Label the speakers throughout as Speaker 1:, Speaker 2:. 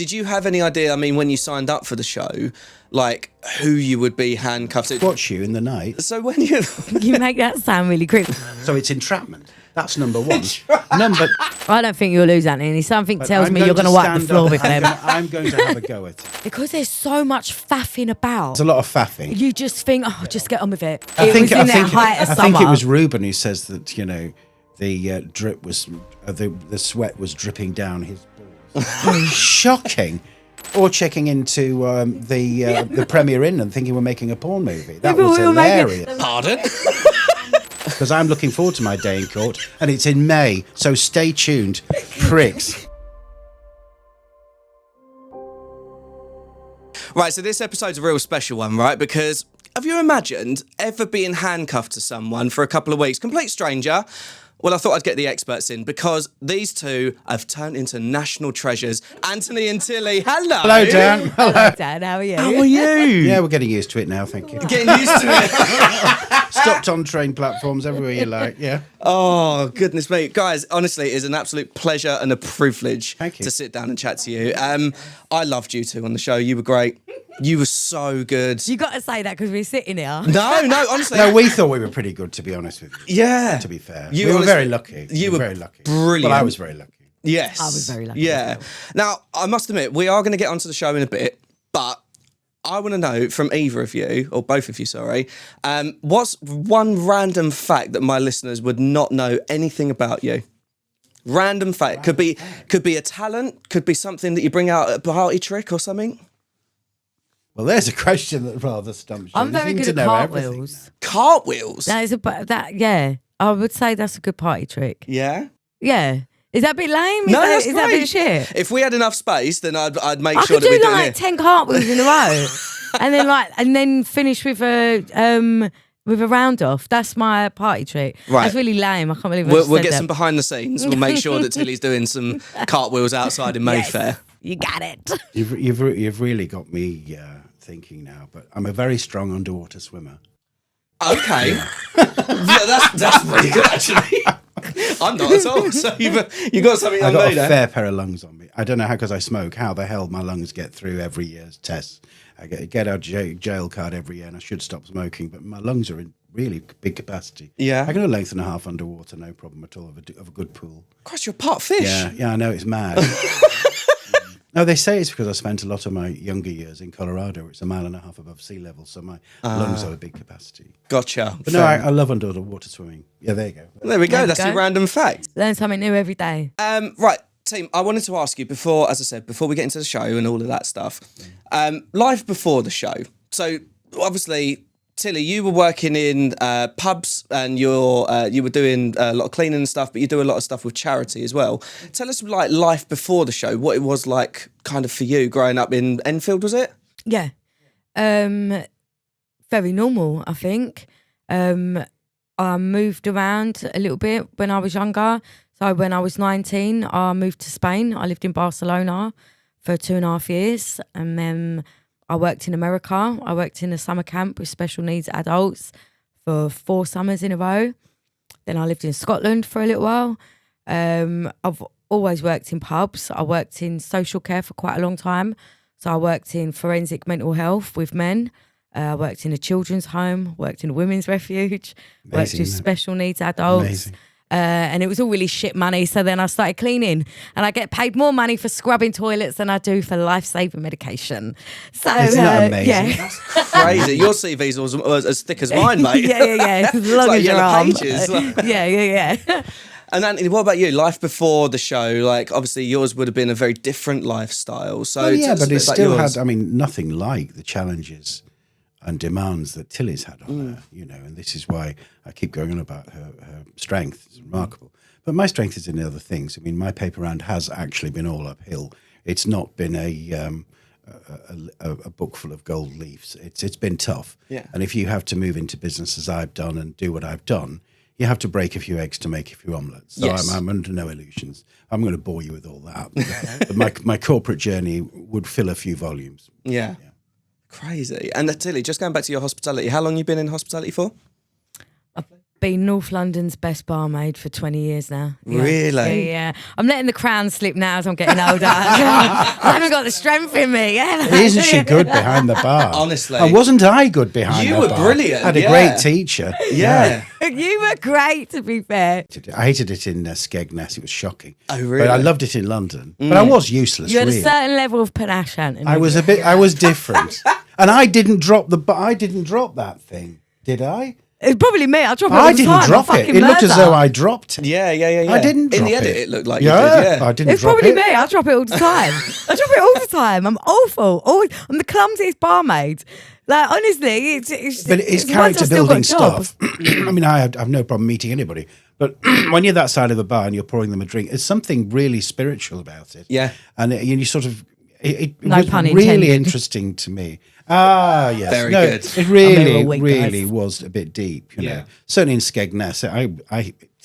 Speaker 1: did you have any idea, I mean, when you signed up for the show, like, who you would be handcuffed to?
Speaker 2: Watch you in the night.
Speaker 1: So when you...
Speaker 3: You make that sound really creepy.
Speaker 2: So it's entrapment. That's number one.
Speaker 3: I don't think you'll lose, Anthony. Something
Speaker 2: But
Speaker 3: tells
Speaker 2: I'm
Speaker 3: me you're going to wipe the
Speaker 2: stand
Speaker 3: floor
Speaker 2: up.
Speaker 3: with them.
Speaker 2: I'm going to have a go at it.
Speaker 3: Because there's so much faffing about.
Speaker 2: There's a lot of faffing.
Speaker 3: You just think, oh, just get on with it.
Speaker 2: I think
Speaker 3: height of
Speaker 2: I think
Speaker 3: summer.
Speaker 2: it was Ruben who says that, you know, the drip was, the sweat was dripping down his balls. Shocking. Or checking into the Premier Inn and thinking we're making a porn movie. That was hilarious.
Speaker 1: Pardon?
Speaker 2: Because I'm looking forward to my day in court, and it's in May, so stay tuned, pricks.
Speaker 1: Right, so this episode's a real special one, right? Because have you imagined ever being handcuffed to someone for a couple of weeks? Complete stranger. Well, I thought I'd get the experts in because these two have turned into national treasures. Anthony and Tilly, hello.
Speaker 2: Hello, Dan.
Speaker 3: Hello, Dan. How are you?
Speaker 1: How are you?
Speaker 2: Yeah, we're getting used to it now, thank you.
Speaker 1: Getting used to it.
Speaker 2: Stopped on train platforms everywhere you like, yeah.
Speaker 1: Oh, goodness me. Guys, honestly, it is an absolute pleasure and a privilege
Speaker 2: Thank you.
Speaker 1: to sit down and chat to you. I loved you two on the show. You were great. You were so good.
Speaker 3: You got to say that because we're sitting here.
Speaker 1: No, honestly.
Speaker 2: No, we thought we were pretty good, to be honest with you.
Speaker 1: Yeah.
Speaker 2: To be fair.
Speaker 1: You
Speaker 2: we were
Speaker 1: honestly-
Speaker 2: very lucky.
Speaker 1: you were
Speaker 2: very lucky.
Speaker 1: brilliant.
Speaker 2: Well, I was very lucky.
Speaker 1: Yes.
Speaker 3: I was very lucky
Speaker 1: Yeah. Now, I must admit, we are going to get onto the show in a bit, but I want to know from either of you, or both of you, sorry, what's one random fact that my listeners would not know anything about you? Random fact. Could be a talent, could be something that you bring out at a party trick or something.
Speaker 2: Well, there's a question that rather stumps you.
Speaker 3: I'm
Speaker 2: You
Speaker 3: very
Speaker 2: seem
Speaker 3: good
Speaker 2: to
Speaker 3: at
Speaker 2: know
Speaker 3: cartwheels.
Speaker 1: Cartwheels?
Speaker 3: That is yeah. I would say that's a good party trick.
Speaker 1: Yeah?
Speaker 3: Yeah. Is that a bit lame?
Speaker 1: No, that's
Speaker 3: is that a
Speaker 1: great.
Speaker 3: bit shit?
Speaker 1: If we had enough space, then I'd make
Speaker 3: I
Speaker 1: sure
Speaker 3: could
Speaker 1: that we
Speaker 3: do
Speaker 1: do
Speaker 3: like
Speaker 1: it.
Speaker 3: 10 cartwheels in a row, and then finish with a round off. That's my party trick.
Speaker 1: Right.
Speaker 3: That's really lame. I can't believe I
Speaker 1: We'll
Speaker 3: just said
Speaker 1: get
Speaker 3: that.
Speaker 1: some behind the scenes. We'll make sure that Tilly's doing some cartwheels outside in Mayfair.
Speaker 3: Yes, you got it.
Speaker 2: You've really got me thinking now, but I'm a very strong underwater swimmer.
Speaker 1: Okay. Yeah, that's pretty good, actually. I'm not at all. So you've got something
Speaker 2: I
Speaker 1: on
Speaker 2: got
Speaker 1: me
Speaker 2: a
Speaker 1: there.
Speaker 2: fair pair of lungs on me. I don't know how, because I smoke, how the hell my lungs get through every year's tests. I get a jail card every year, and I should stop smoking, but my lungs are in really big capacity.
Speaker 1: Yeah.
Speaker 2: I can go a length and a half underwater, no problem at all, of a good pool.
Speaker 1: Christ, you're a part fish.
Speaker 2: Yeah, I know, it's mad. No, they say it's because I spent a lot of my younger years in Colorado. It's 1.5 miles above sea level, so my lungs are a big capacity.
Speaker 1: Gotcha.
Speaker 2: But no, I love underwater swimming. Yeah, there you go.
Speaker 1: There we go.
Speaker 3: There we
Speaker 1: That's
Speaker 3: go.
Speaker 1: your random fact.
Speaker 3: Learn something new every day.
Speaker 1: Right, team, I wanted to ask you before, as I said, before we get into the show and all of that stuff, life before the show. So, obviously, Tilly, you were working in pubs and you were doing a lot of cleaning and stuff, but you do a lot of stuff with charity as well. Tell us, like, life before the show, what it was like kind of for you growing up in Enfield, was it?
Speaker 3: Yeah. Very normal, I think. I moved around a little bit when I was younger. So when I was 19, I moved to Spain. I lived in Barcelona for 2.5 years. And then I worked in America. I worked in a summer camp with special needs adults for 4 summers in a row. Then I lived in Scotland for a little while. I've always worked in pubs. I worked in social care for quite a long time. So I worked in forensic mental health with men. I worked in a children's home, worked in a women's refuge, worked
Speaker 2: Amazing,
Speaker 3: with
Speaker 2: isn't it?
Speaker 3: special needs adults.
Speaker 2: Amazing.
Speaker 3: And it was all really shit money. So then I started cleaning, and I get paid more money for scrubbing toilets than I do for life-saving medication. So
Speaker 2: Isn't that amazing?
Speaker 3: Yeah.
Speaker 1: Crazy. Your CV's was as thick as mine, mate.
Speaker 3: yeah. As long
Speaker 1: like
Speaker 3: as your
Speaker 1: yellow
Speaker 3: arm.
Speaker 1: pages.
Speaker 3: Yeah.
Speaker 1: And Anthony, what about you? Life before the show, like obviously yours would have been a very different lifestyle. So
Speaker 2: Well, yeah,
Speaker 1: tell us a
Speaker 2: but
Speaker 1: bit
Speaker 2: it
Speaker 1: about
Speaker 2: still
Speaker 1: yours.
Speaker 2: had, I mean, nothing like the challenges and demands that Tilly's had on her, you know, and this is why I keep going on about her strength. It's remarkable. But my strength is in the other things. I mean, my paper round has actually been all uphill. It's not been a book full of gold leaves. It's been tough.
Speaker 1: Yeah.
Speaker 2: And if you have to move into business as I've done and do what I've done, you have to break a few eggs to make a few omelettes. So
Speaker 1: Yes.
Speaker 2: I'm under no illusions. I'm going to bore you with all that. But my corporate journey would fill a few volumes.
Speaker 1: Yeah. Crazy. And Tilly, just going back to your hospitality, how long you been in hospitality for?
Speaker 3: been North London's best barmaid for 20 years now. Yeah.
Speaker 1: Really?
Speaker 3: Yeah. I'm letting the crown slip now as I'm getting older. I haven't got the strength in me.
Speaker 2: Isn't she good behind the bar?
Speaker 1: Honestly.
Speaker 2: And wasn't I good behind the bar?
Speaker 1: You were brilliant,
Speaker 2: I had a
Speaker 1: yeah.
Speaker 2: great teacher.
Speaker 1: Yeah.
Speaker 3: You were great, to be fair.
Speaker 2: I hated it in Skegness. It was shocking.
Speaker 1: Oh, really?
Speaker 2: But I loved it in London. But I was useless,
Speaker 3: You had
Speaker 2: really.
Speaker 3: a certain level of panache, Anthony.
Speaker 2: I was different. And I didn't drop that thing, did I?
Speaker 3: It's probably me. I drop it all
Speaker 2: I
Speaker 3: the
Speaker 2: didn't
Speaker 3: time.
Speaker 2: drop
Speaker 3: I'm
Speaker 2: it.
Speaker 3: fucking
Speaker 2: It looked as
Speaker 3: murder.
Speaker 2: though I dropped it.
Speaker 1: Yeah.
Speaker 2: I didn't
Speaker 1: In
Speaker 2: drop
Speaker 1: the edit,
Speaker 2: it.
Speaker 1: it looked like you did, yeah.
Speaker 2: I didn't
Speaker 3: It's
Speaker 2: drop
Speaker 3: probably
Speaker 2: it.
Speaker 3: me. I drop it all the time. I drop it all the time. I'm awful. Always. I'm the clumsiest barmaid. Like, honestly, it's
Speaker 2: But it's
Speaker 3: once
Speaker 2: character
Speaker 3: I've still got a
Speaker 2: building
Speaker 3: job.
Speaker 2: stuff. I mean, I have no problem meeting anybody. But when you're that side of the bar and you're pouring them a drink, there's something really spiritual about it.
Speaker 1: Yeah.
Speaker 2: And you sort of, it
Speaker 3: No
Speaker 2: was
Speaker 3: pun
Speaker 2: really
Speaker 3: intended.
Speaker 2: interesting to me. Ah, yes.
Speaker 1: Very
Speaker 2: no,
Speaker 1: good.
Speaker 2: It
Speaker 3: I'm
Speaker 2: really,
Speaker 3: here all week,
Speaker 2: really
Speaker 3: guys.
Speaker 2: was a bit deep, you
Speaker 1: Yeah.
Speaker 2: know. Certainly in Skegness,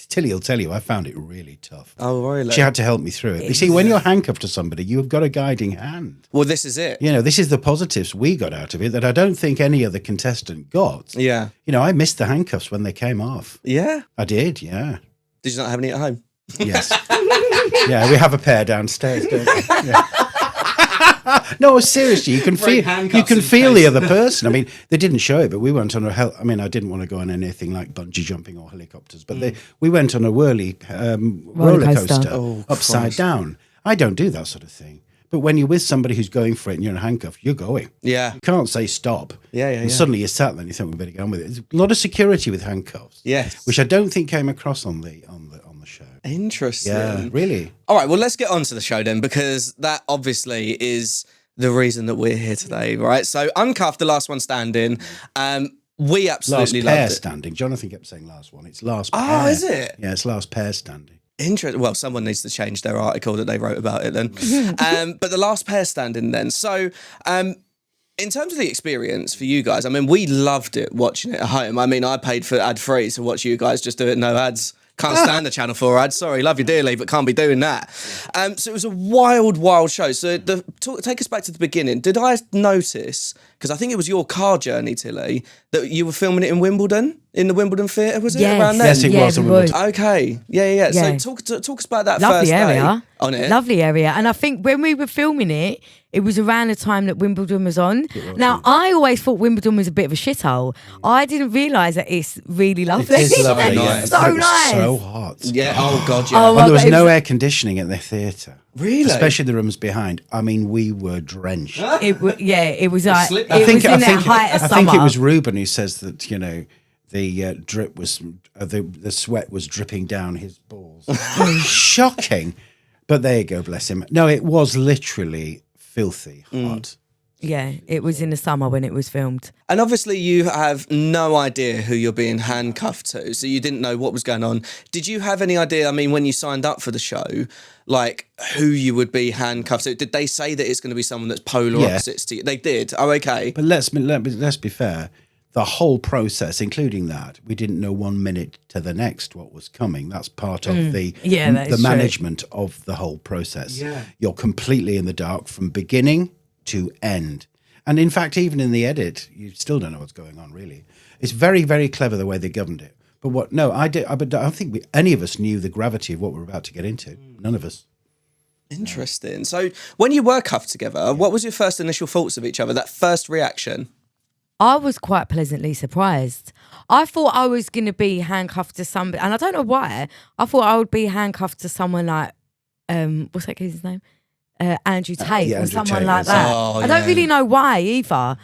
Speaker 2: Tilly will tell you, I found it really tough.
Speaker 1: Oh, really?
Speaker 2: She had to help me through it. You see, when you're handcuffed to somebody, you've got a guiding hand.
Speaker 1: Well, this is it.
Speaker 2: You know, this is the positives we got out of it that I don't think any other contestant got.
Speaker 1: Yeah.
Speaker 2: You know, I missed the handcuffs when they came off.
Speaker 1: Yeah.
Speaker 2: I did, yeah.
Speaker 1: Did you not have any at home?
Speaker 2: Yes. Yeah, we have a pair downstairs, don't we? Yeah. No, seriously, you can
Speaker 1: Bring
Speaker 2: feel
Speaker 1: handcuffs in
Speaker 2: the
Speaker 1: case.
Speaker 2: other person. I mean, they didn't show it, but we went on I didn't want to go on anything like bungee jumping or helicopters, but we went on a whirly roller coaster
Speaker 1: Oh,
Speaker 2: upside
Speaker 1: Christ.
Speaker 2: down. I don't do that sort of thing. But when you're with somebody who's going for it and you're in a handcuff, you're going.
Speaker 1: Yeah.
Speaker 2: You can't say stop.
Speaker 1: Yeah.
Speaker 2: And suddenly you're sat there and you think we better get on with it. There's a lot of security with handcuffs.
Speaker 1: Yes.
Speaker 2: Which I don't think came across on the show.
Speaker 1: Interesting.
Speaker 2: Yeah, really.
Speaker 1: All right, well, let's get on to the show then, because that obviously is the reason that we're here today, right? So, Uncuffed, the last one standing. We
Speaker 2: Last
Speaker 1: absolutely
Speaker 2: pair
Speaker 1: loved it.
Speaker 2: standing. Jonathan kept saying last one. It's last pair.
Speaker 1: Oh, is it?
Speaker 2: Yeah, it's last pair standing.
Speaker 1: Interesting. Well, someone needs to change their article that they wrote about it then. But the last pair standing then. So, in terms of the experience for you guys, I mean, we loved it watching it at home. I mean, I paid for ad-free to watch you guys just do it, no ads. Can't stand the Channel 4 ads. Sorry, love you dearly, but can't be doing that. So it was a wild show. So take us back to the beginning. Did I notice, because I think it was your car journey, Tilly, that you were filming it in Wimbledon, in the Wimbledon Theatre, was it?
Speaker 3: Yes.
Speaker 1: Around then?
Speaker 2: Yes, it was.
Speaker 3: we
Speaker 2: on
Speaker 3: would.
Speaker 2: Wimbledon.
Speaker 1: Okay. Yeah.
Speaker 3: Yeah.
Speaker 1: So talk us about that
Speaker 3: Lovely
Speaker 1: first
Speaker 3: area.
Speaker 1: day on it.
Speaker 3: Lovely area. And I think when we were filming it, it was around the time that Wimbledon was on. Now, I always thought Wimbledon was a bit of a shithole. I didn't realise that it's really lovely.
Speaker 2: It's lovely.
Speaker 1: So
Speaker 2: yeah.
Speaker 1: nice.
Speaker 3: So
Speaker 2: It was
Speaker 3: nice.
Speaker 2: so hot.
Speaker 1: Yeah. Oh, God, yeah.
Speaker 3: Oh,
Speaker 2: And there was
Speaker 3: It
Speaker 2: no
Speaker 3: was-
Speaker 2: air conditioning at the theatre.
Speaker 1: Really?
Speaker 2: Especially the rooms behind. I mean, we were drenched.
Speaker 3: It was like,
Speaker 1: slip-
Speaker 3: it was in that height of
Speaker 2: I
Speaker 3: summer.
Speaker 2: think it was Ruben who says that, you know, the drip was, the sweat was dripping down his balls. Shocking. But there you go, bless him. No, it was literally filthy hot.
Speaker 3: Yeah, it was in the summer when it was filmed.
Speaker 1: And obviously you have no idea who you're being handcuffed to, so you didn't know what was going on. Did you have any idea, I mean, when you signed up for the show, like who you would be handcuffed to? Did they say that it's going to be someone that's polar
Speaker 2: Yeah.
Speaker 1: opposites to you? They did? Oh, okay.
Speaker 2: But let's be fair. The whole process, including that, we didn't know 1 minute to the next what was coming. That's part of the
Speaker 3: Yeah, that is true.
Speaker 2: management of the whole process.
Speaker 1: Yeah.
Speaker 2: You're completely in the dark from beginning to end. And in fact, even in the edit, you still don't know what's going on, really. It's very, very clever the way they governed it. But I don't think any of us knew the gravity of what we're about to get into. None of us.
Speaker 1: Interesting. So when you were cuffed together, what was your first initial thoughts of each other, that first reaction?
Speaker 3: I was quite pleasantly surprised. I thought I was going to be handcuffed to somebody, and I don't know why. I thought I would be handcuffed to someone like, what's that kid's name? Andrew Tate
Speaker 2: yeah,
Speaker 3: or
Speaker 2: Andrew
Speaker 3: someone
Speaker 2: Tate,
Speaker 3: like
Speaker 2: yes.
Speaker 3: that.
Speaker 1: Oh,
Speaker 3: I don't
Speaker 1: yeah.
Speaker 3: really know why either.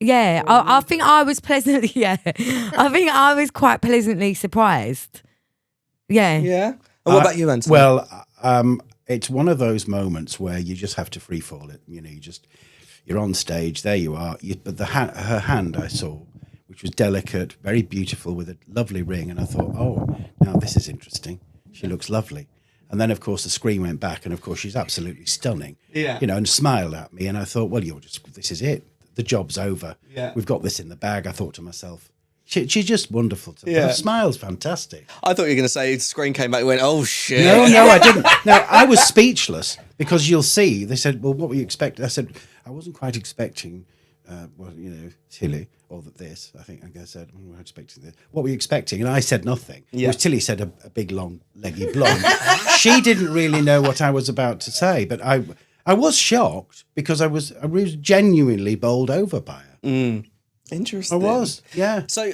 Speaker 3: Yeah, I think I was pleasantly, I think I was quite pleasantly surprised. Yeah.
Speaker 1: Yeah. And what about you, Anthony?
Speaker 2: Well, it's one of those moments where you just have to free fall it. You know, you're on stage, there you are. But her hand I saw, which was delicate, very beautiful, with a lovely ring, and I thought, oh, now this is interesting. She looks lovely. And then, of course, the screen went back, and of course, she's absolutely stunning.
Speaker 1: Yeah.
Speaker 2: You know, and smiled at me, and I thought, well, this is it. The job's over.
Speaker 1: Yeah.
Speaker 2: We've got this in the bag. I thought to myself, she's just wonderful.
Speaker 1: Yeah.
Speaker 2: Her smile's fantastic.
Speaker 1: I thought you were going to say the screen came back and went, oh, shit.
Speaker 2: No, I didn't. No, I was speechless because you'll see. They said, well, what were you expecting? I said, I wasn't quite expecting, Tilly or that this. I think I said, we're expecting this. What were you expecting? And I said nothing.
Speaker 1: Yeah.
Speaker 2: It was Tilly said a big, long, leggy blonde. She didn't really know what I was about to say, but I was shocked because I was genuinely bowled over by her.
Speaker 1: Interesting.
Speaker 2: I was, yeah.
Speaker 1: So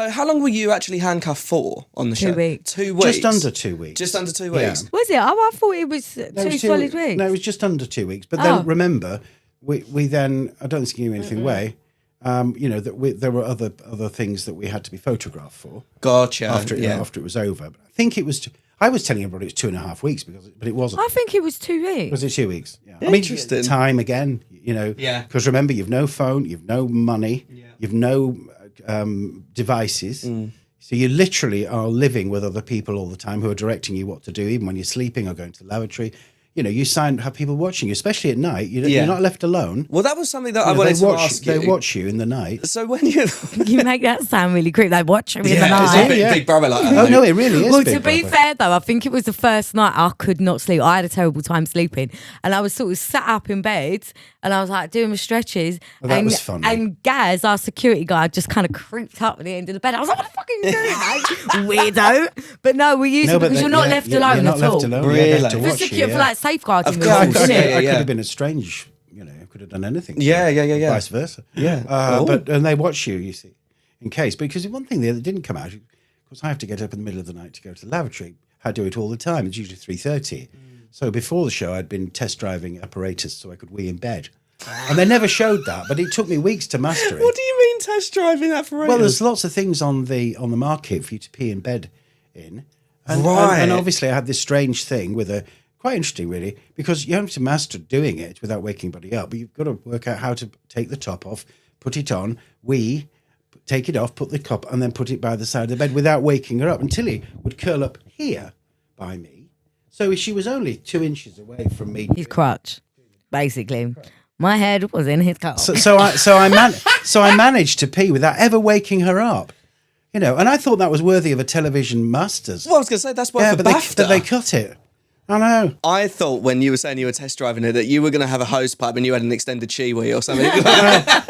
Speaker 1: how long were you actually handcuffed for on the show?
Speaker 3: 2 weeks.
Speaker 1: 2 weeks.
Speaker 2: Just under 2 weeks.
Speaker 1: Just under 2 weeks.
Speaker 2: Yeah.
Speaker 3: Was it? Oh, I thought it was
Speaker 2: No, it
Speaker 3: two
Speaker 2: was
Speaker 3: solid weeks.
Speaker 2: No, it was just under 2 weeks. But then remember, we then, I don't think it's giving anything away, there were other things that we had to be photographed for.
Speaker 1: Gotcha.
Speaker 2: After it was over. But I think it was, I was telling everybody it's 2.5 weeks, but it wasn't.
Speaker 3: I think it was 2 weeks.
Speaker 2: Was it 2 weeks? Yeah.
Speaker 1: Interesting.
Speaker 2: Time again,
Speaker 1: Yeah.
Speaker 2: Because remember, you've no phone, you've no money, you've no devices. So you literally are living with other people all the time who are directing you what to do, even when you're sleeping or going to the lavatory. You have people watching you, especially at night. You're not left alone.
Speaker 1: Well, that was something that I wanted to ask you.
Speaker 2: They watch you in the night.
Speaker 1: So when you...
Speaker 3: You make that sound really creepy. They watch me in the
Speaker 1: it's
Speaker 3: night.
Speaker 1: a big brother like that.
Speaker 2: Oh, no, it really is.
Speaker 3: Well,
Speaker 2: Big
Speaker 3: to be
Speaker 2: Brother.
Speaker 3: fair though, I think it was the first night I could not sleep. I had a terrible time sleeping, and I was sort of sat up in bed, and I was like doing my stretches.
Speaker 2: Well, that
Speaker 3: and,
Speaker 2: was funny.
Speaker 3: And Gaz, our security guard, just kind of creeped up at the end of the bed. I was like, "What the fuck are you doing, mate? Weirdo!" But no, we use it because you're not left alone
Speaker 2: You're not
Speaker 3: at
Speaker 2: left
Speaker 3: all.
Speaker 2: alone.
Speaker 1: Really?
Speaker 2: You have to
Speaker 3: For
Speaker 2: watch
Speaker 3: secure,
Speaker 2: you,
Speaker 3: for
Speaker 2: yeah.
Speaker 3: like safeguarding.
Speaker 1: Of
Speaker 3: rules,
Speaker 1: course.
Speaker 3: isn't it?
Speaker 2: I could have been estranged. I could have done anything.
Speaker 1: Yeah.
Speaker 2: Vice versa.
Speaker 1: Yeah.
Speaker 2: And they watch you see, in case, because one thing there that didn't come out, because I have to get up in the middle of the night to go to the lavatory. I do it all the time. It's usually 3:30. So before the show, I'd been test driving apparatus so I could wee in bed, and they never showed that. But it took me weeks to master it.
Speaker 1: What do you mean test driving apparatus?
Speaker 2: Well, there's lots of things on the market for you to pee in bed in.
Speaker 1: Right.
Speaker 2: And obviously I had this strange thing with quite interesting really, because you have to master doing it without waking anybody up, but you've got to work out how to take the top off, put it on, take it off, put the cup, and then put it by the side of the bed without waking her up. And Tilly would curl up here by me. So she was only 2 inches away from me.
Speaker 3: His crutch, basically. My head was in his car.
Speaker 2: So I managed to pee without ever waking her up. And I thought that was worthy of a television masters.
Speaker 1: Well, I was going to say, that's why for
Speaker 2: but
Speaker 1: BAFTA.
Speaker 2: they cut it. I know.
Speaker 1: I thought when you were saying you were test driving it that you were going to have a hose pipe and you had an extended chiwi or something.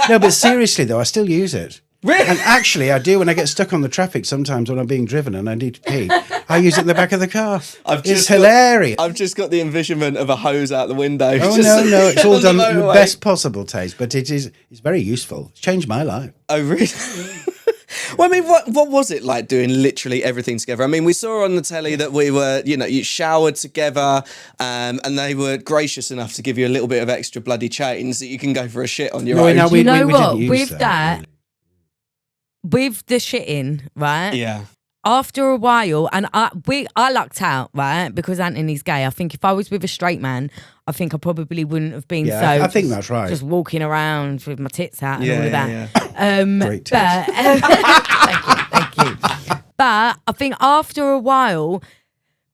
Speaker 2: No, but seriously though, I still use it.
Speaker 1: Really?
Speaker 2: And actually, I do when I get stuck on the traffic sometimes when I'm being driven and I need to pee. I use it in the back of the car. It's hilarious.
Speaker 1: I've just got the envisionment of a hose out the window.
Speaker 2: Oh, no, it's all done in the best possible taste, but it's very useful. It's changed my life.
Speaker 1: Oh, really? Well, I mean, what was it like doing literally everything together? I mean, we saw on the telly that we were, you showered together, and they were gracious enough to give you a little bit of extra bloody chains that you can go for a shit on your own.
Speaker 2: No,
Speaker 3: you know
Speaker 2: we
Speaker 3: what?
Speaker 2: didn't use
Speaker 3: With that,
Speaker 2: really.
Speaker 3: with the shitting, right?
Speaker 1: Yeah.
Speaker 3: After a while, and I lucked out, right? Because Anthony's gay. I think if I was with a straight man, I think I probably wouldn't have been
Speaker 2: Yeah,
Speaker 3: so.
Speaker 2: I think that's right.
Speaker 3: Just walking around with my tits out and all of that.
Speaker 1: Yeah.
Speaker 2: Great
Speaker 3: But, thank you. But I think after a while,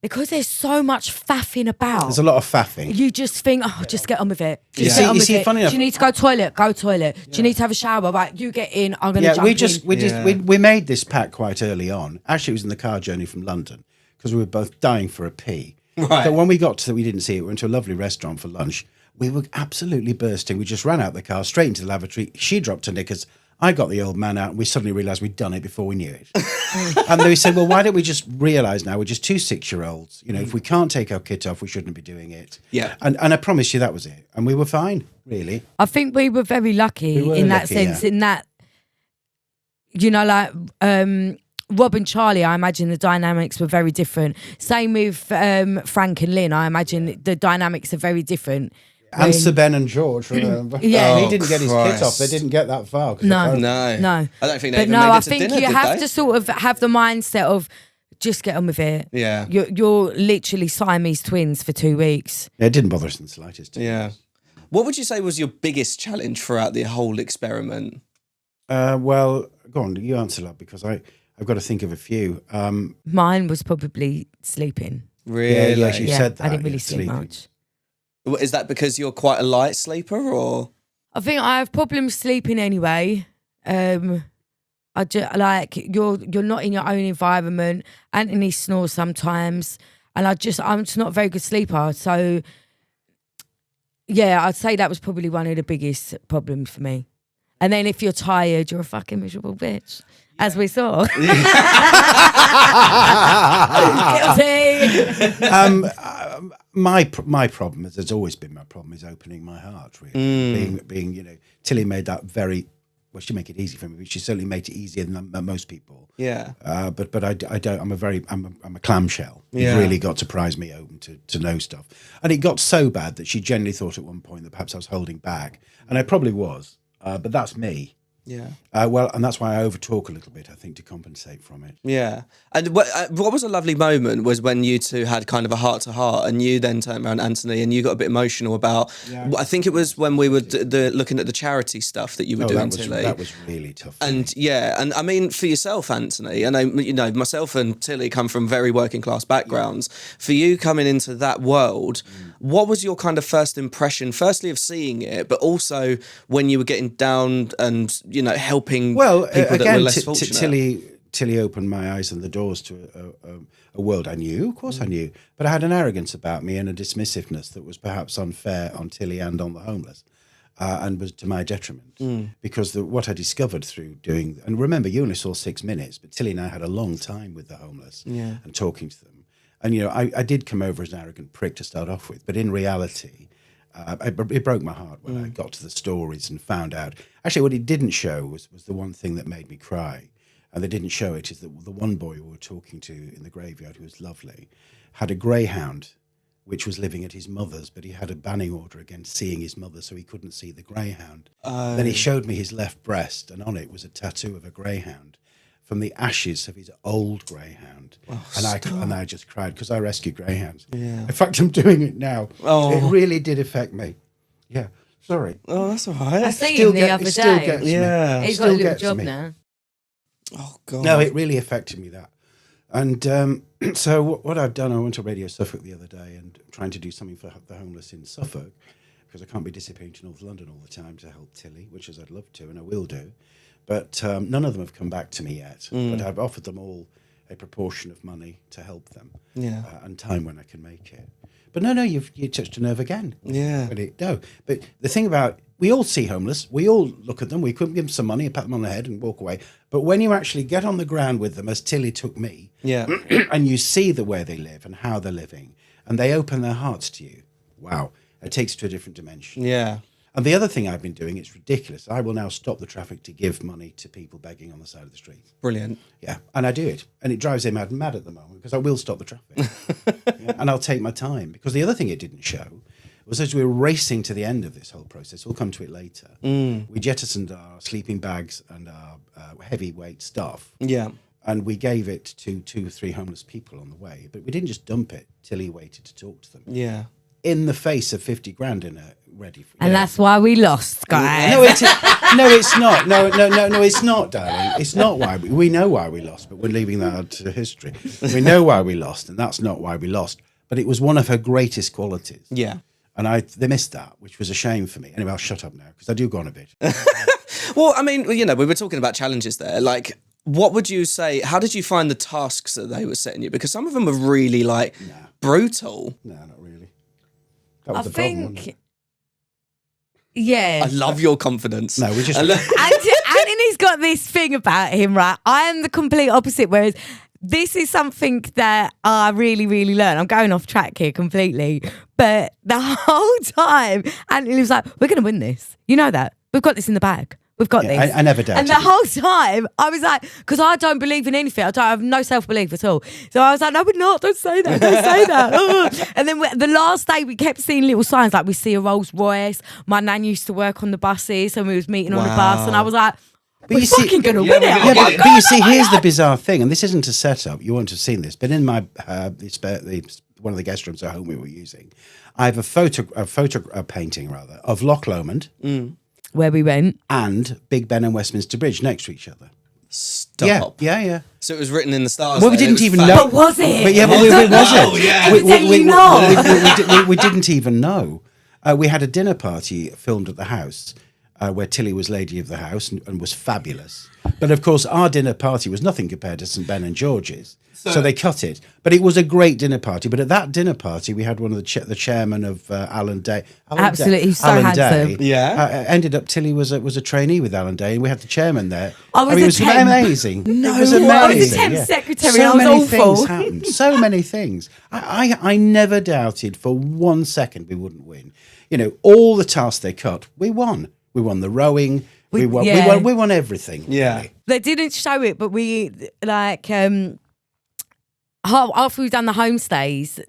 Speaker 3: because there's so much faffing about,
Speaker 2: There's a lot of faffing.
Speaker 3: you just think, just get on with it.
Speaker 2: You
Speaker 3: Just
Speaker 2: see-
Speaker 3: get on
Speaker 2: you
Speaker 3: with
Speaker 2: see,
Speaker 3: it.
Speaker 2: funny enough-
Speaker 3: Do you need to go toilet? Go toilet. Do you need to have a shower? Right, you get in. I'm gonna jump in.
Speaker 2: We made this pact quite early on. Actually, it was in the car journey from London because we were both dying for a pee.
Speaker 1: Right.
Speaker 2: But when we got to, we didn't see it. We went to a lovely restaurant for lunch. We were absolutely bursting. We just ran out the car straight into the lavatory. She dropped her knickers. I got the old man out, and we suddenly realised we'd done it before we knew it. And then we said, well, why don't we just realise now we're just 2 6-year-olds? If we can't take our kit off, we shouldn't be doing it.
Speaker 1: Yeah.
Speaker 2: And I promise you that was it. And we were fine, really.
Speaker 3: I think we were very lucky
Speaker 2: We were
Speaker 3: in that
Speaker 2: lucky,
Speaker 3: sense.
Speaker 2: yeah.
Speaker 3: In that, Rob and Charlie, I imagine the dynamics were very different. Same with Frank and Lynn. I imagine the dynamics are very different.
Speaker 2: And Sir Ben and George, remember?
Speaker 3: Yeah.
Speaker 2: He didn't get his kit
Speaker 1: Christ.
Speaker 2: off. They didn't get that far. 'cause
Speaker 3: No.
Speaker 2: the phone-
Speaker 1: No. I don't think they
Speaker 3: But
Speaker 1: even
Speaker 3: no,
Speaker 1: made it
Speaker 3: I
Speaker 1: to
Speaker 3: think
Speaker 1: dinner,
Speaker 3: you
Speaker 1: did
Speaker 3: have
Speaker 1: they?
Speaker 3: to sort of have the mindset of just get on with it.
Speaker 1: Yeah.
Speaker 3: You're literally Siamese twins for 2 weeks.
Speaker 2: Yeah, it didn't bother us in the slightest.
Speaker 1: Yeah. What would you say was your biggest challenge throughout the whole experiment?
Speaker 2: Well, go on, you answer that because I've got to think of a few.
Speaker 3: Mine was probably sleeping.
Speaker 1: Really?
Speaker 2: yeah, you said that.
Speaker 3: I didn't really
Speaker 2: yeah,
Speaker 3: sleep
Speaker 2: sleeping.
Speaker 3: much.
Speaker 1: Is that because you're quite a light sleeper, or?
Speaker 3: I think I have problems sleeping anyway. I just like you're not in your own environment. Anthony snores sometimes, and I'm just not a very good sleeper. So yeah, I'd say that was probably one of the biggest problems for me. And then if you're tired, you're a fucking miserable bitch. As we saw. Guilty.
Speaker 2: My problem, as has always been my problem, is opening my heart. Really, being you know, Tilly made that very. Well, she make it easy for me, but she certainly made it easier than most people.
Speaker 1: Yeah.
Speaker 2: But I don't. I'm a clamshell.
Speaker 1: Yeah.
Speaker 2: You've really got to prise me open to know stuff. And it got so bad that she generally thought at one point that perhaps I was holding back, and I probably was. But that's me.
Speaker 1: Yeah.
Speaker 2: And that's why I overtalk a little bit, I think, to compensate from it.
Speaker 1: Yeah. And what was a lovely moment was when you two had kind of a heart to heart, and you then turned around, Anthony, and you got a bit emotional about. Yeah. I think it was when we were looking at the charity stuff that you were doing, Tilly.
Speaker 2: That was really tough.
Speaker 1: And and I mean, for yourself, Anthony, and myself and Tilly come from very working class backgrounds. For you coming into that world, what was your kind of first impression? Firstly, of seeing it, but also when you were getting down and helping people that were less fortunate.
Speaker 2: Tilly opened my eyes and the doors to a world I knew. Of course I knew. But I had an arrogance about me and a dismissiveness that was perhaps unfair on Tilly and on the homeless. And was to my detriment. Because what I discovered through doing... And remember, you only saw 6 minutes, but Tilly and I had a long time with the homeless and talking to them. And, I did come over as an arrogant prick to start off with. But in reality... it broke my heart when I got to the stories and found out. Actually, what it didn't show was the one thing that made me cry. And they didn't show it is that the one boy we were talking to in the graveyard, who was lovely, had a greyhound which was living at his mother's, but he had a banning order against seeing his mother, so he couldn't see the greyhound. Then he showed me his left breast, and on it was a tattoo of a greyhound from the ashes of his old greyhound. And I just cried because I rescue greyhounds. Yeah. In fact, I'm doing it now. Oh. It really did affect me. Yeah. Sorry.
Speaker 1: Oh, that's all right.
Speaker 3: I see him the other day.
Speaker 1: Yeah.
Speaker 3: He's got a little job now.
Speaker 1: Oh, God.
Speaker 2: No, it really affected me, that. And so what I've done, I went to Radio Suffolk the other day and trying to do something for the homeless in Suffolk, because I can't be disappearing to North London all the time to help Tilly, which is I'd love to, and I will do. But none of them have come back to me yet. But I've offered them all a proportion of money to help them. Yeah. And time when I can make it. But no, you touched a nerve again.
Speaker 1: Yeah.
Speaker 2: But the thing about, we all see homeless. We all look at them. We couldn't give them some money and pat them on the head and walk away. But when you actually get on the ground with them, as Tilly took me, and you see the way they live and how they're living, and they open their hearts to you, wow, it takes you to a different dimension.
Speaker 1: Yeah.
Speaker 2: And the other thing I've been doing, it's ridiculous. I will now stop the traffic to give money to people begging on the side of the street.
Speaker 1: Brilliant.
Speaker 2: Yeah, and I do it. And it drives him mad at the moment, because I will stop the traffic. And I'll take my time. Because the other thing it didn't show was, as we were racing to the end of this whole process, we'll come to it later, we jettisoned our sleeping bags and our heavyweight stuff. Yeah. And we gave it to 2 or 3 homeless people on the way. But we didn't just dump it till he waited to talk to them. Yeah. In the face of 50 grand in a ready for.
Speaker 3: And that's why we lost, guys.
Speaker 2: No, it's not. No, it's not, darling. It's not why we know why we lost, but we're leaving that out to history. We know why we lost, and that's not why we lost. But it was one of her greatest qualities. Yeah. And they missed that, which was a shame for me. Anyway, I'll shut up now because I do go on a bit.
Speaker 1: Well, I mean, we were talking about challenges there. Like, what would you say? How did you find the tasks that they were setting you? Because some of them were really brutal.
Speaker 2: No, not really. That was
Speaker 3: I
Speaker 2: the
Speaker 3: think,
Speaker 2: problem.
Speaker 3: yeah.
Speaker 1: I love your confidence.
Speaker 2: No, we just.
Speaker 3: Anthony's got this thing about him, right? I am the complete opposite. Whereas this is something that I really, really learned. I'm going off track here completely, but the whole time, Anthony was like, "We're going to win this. You know that. We've got this in the bag. We've got this."
Speaker 2: I never doubted.
Speaker 3: And the whole time, I was like, because I don't believe in anything. I have no self-belief at all. So I was like, "No, we're not. Don't say that. Don't say that." And then the last day, we kept seeing little signs. Like, we see a Rolls Royce. My nan used to work on the buses, and we was meeting on the bus. And I was like, we're fucking going to win it.
Speaker 2: Yeah, but you see, here's the bizarre thing. And this isn't a setup. You won't have seen this. But in my one of the guest rooms at home we were using, I have a painting of Loch Lomond.
Speaker 3: Where we went.
Speaker 2: And Big Ben and Westminster Bridge next to each other.
Speaker 1: Stop.
Speaker 2: Yeah.
Speaker 1: So it was written in the stars.
Speaker 2: Well, we didn't even know.
Speaker 3: But was it?
Speaker 2: But was it?
Speaker 3: Yeah.
Speaker 2: We didn't even know. We had a dinner party filmed at the house where Tilly was lady of the house and was fabulous. But of course, our dinner party was nothing compared to St Ben and George's. So they cut it. But it was a great dinner party. But at that dinner party, we had one of the chairman of Alan Day.
Speaker 3: Absolutely, he's so
Speaker 2: Alan
Speaker 3: handsome.
Speaker 2: Day.
Speaker 1: Yeah.
Speaker 2: Ended up, Tilly was a trainee with Alan Day, and we had the chairman there.
Speaker 3: I was
Speaker 2: it was
Speaker 3: a temp.
Speaker 2: amazing.
Speaker 3: No,
Speaker 2: it was
Speaker 3: I was a
Speaker 2: amazing.
Speaker 3: temp secretary,
Speaker 2: So
Speaker 3: I was
Speaker 2: many
Speaker 3: awful.
Speaker 2: things happened. So many things. I never doubted for 1 second we wouldn't win. You know, all the tasks they cut, we won. We won the rowing. We won everything.
Speaker 1: Yeah.
Speaker 2: Really.
Speaker 3: They didn't show it, but we after we've done the homestays,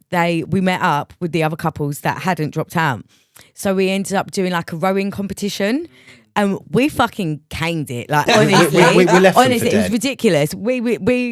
Speaker 3: we met up with the other couples that hadn't dropped out. So we ended up doing like a rowing competition. And we fucking caned it, like honestly.
Speaker 2: we left them for
Speaker 3: it was
Speaker 2: dead.
Speaker 3: ridiculous. We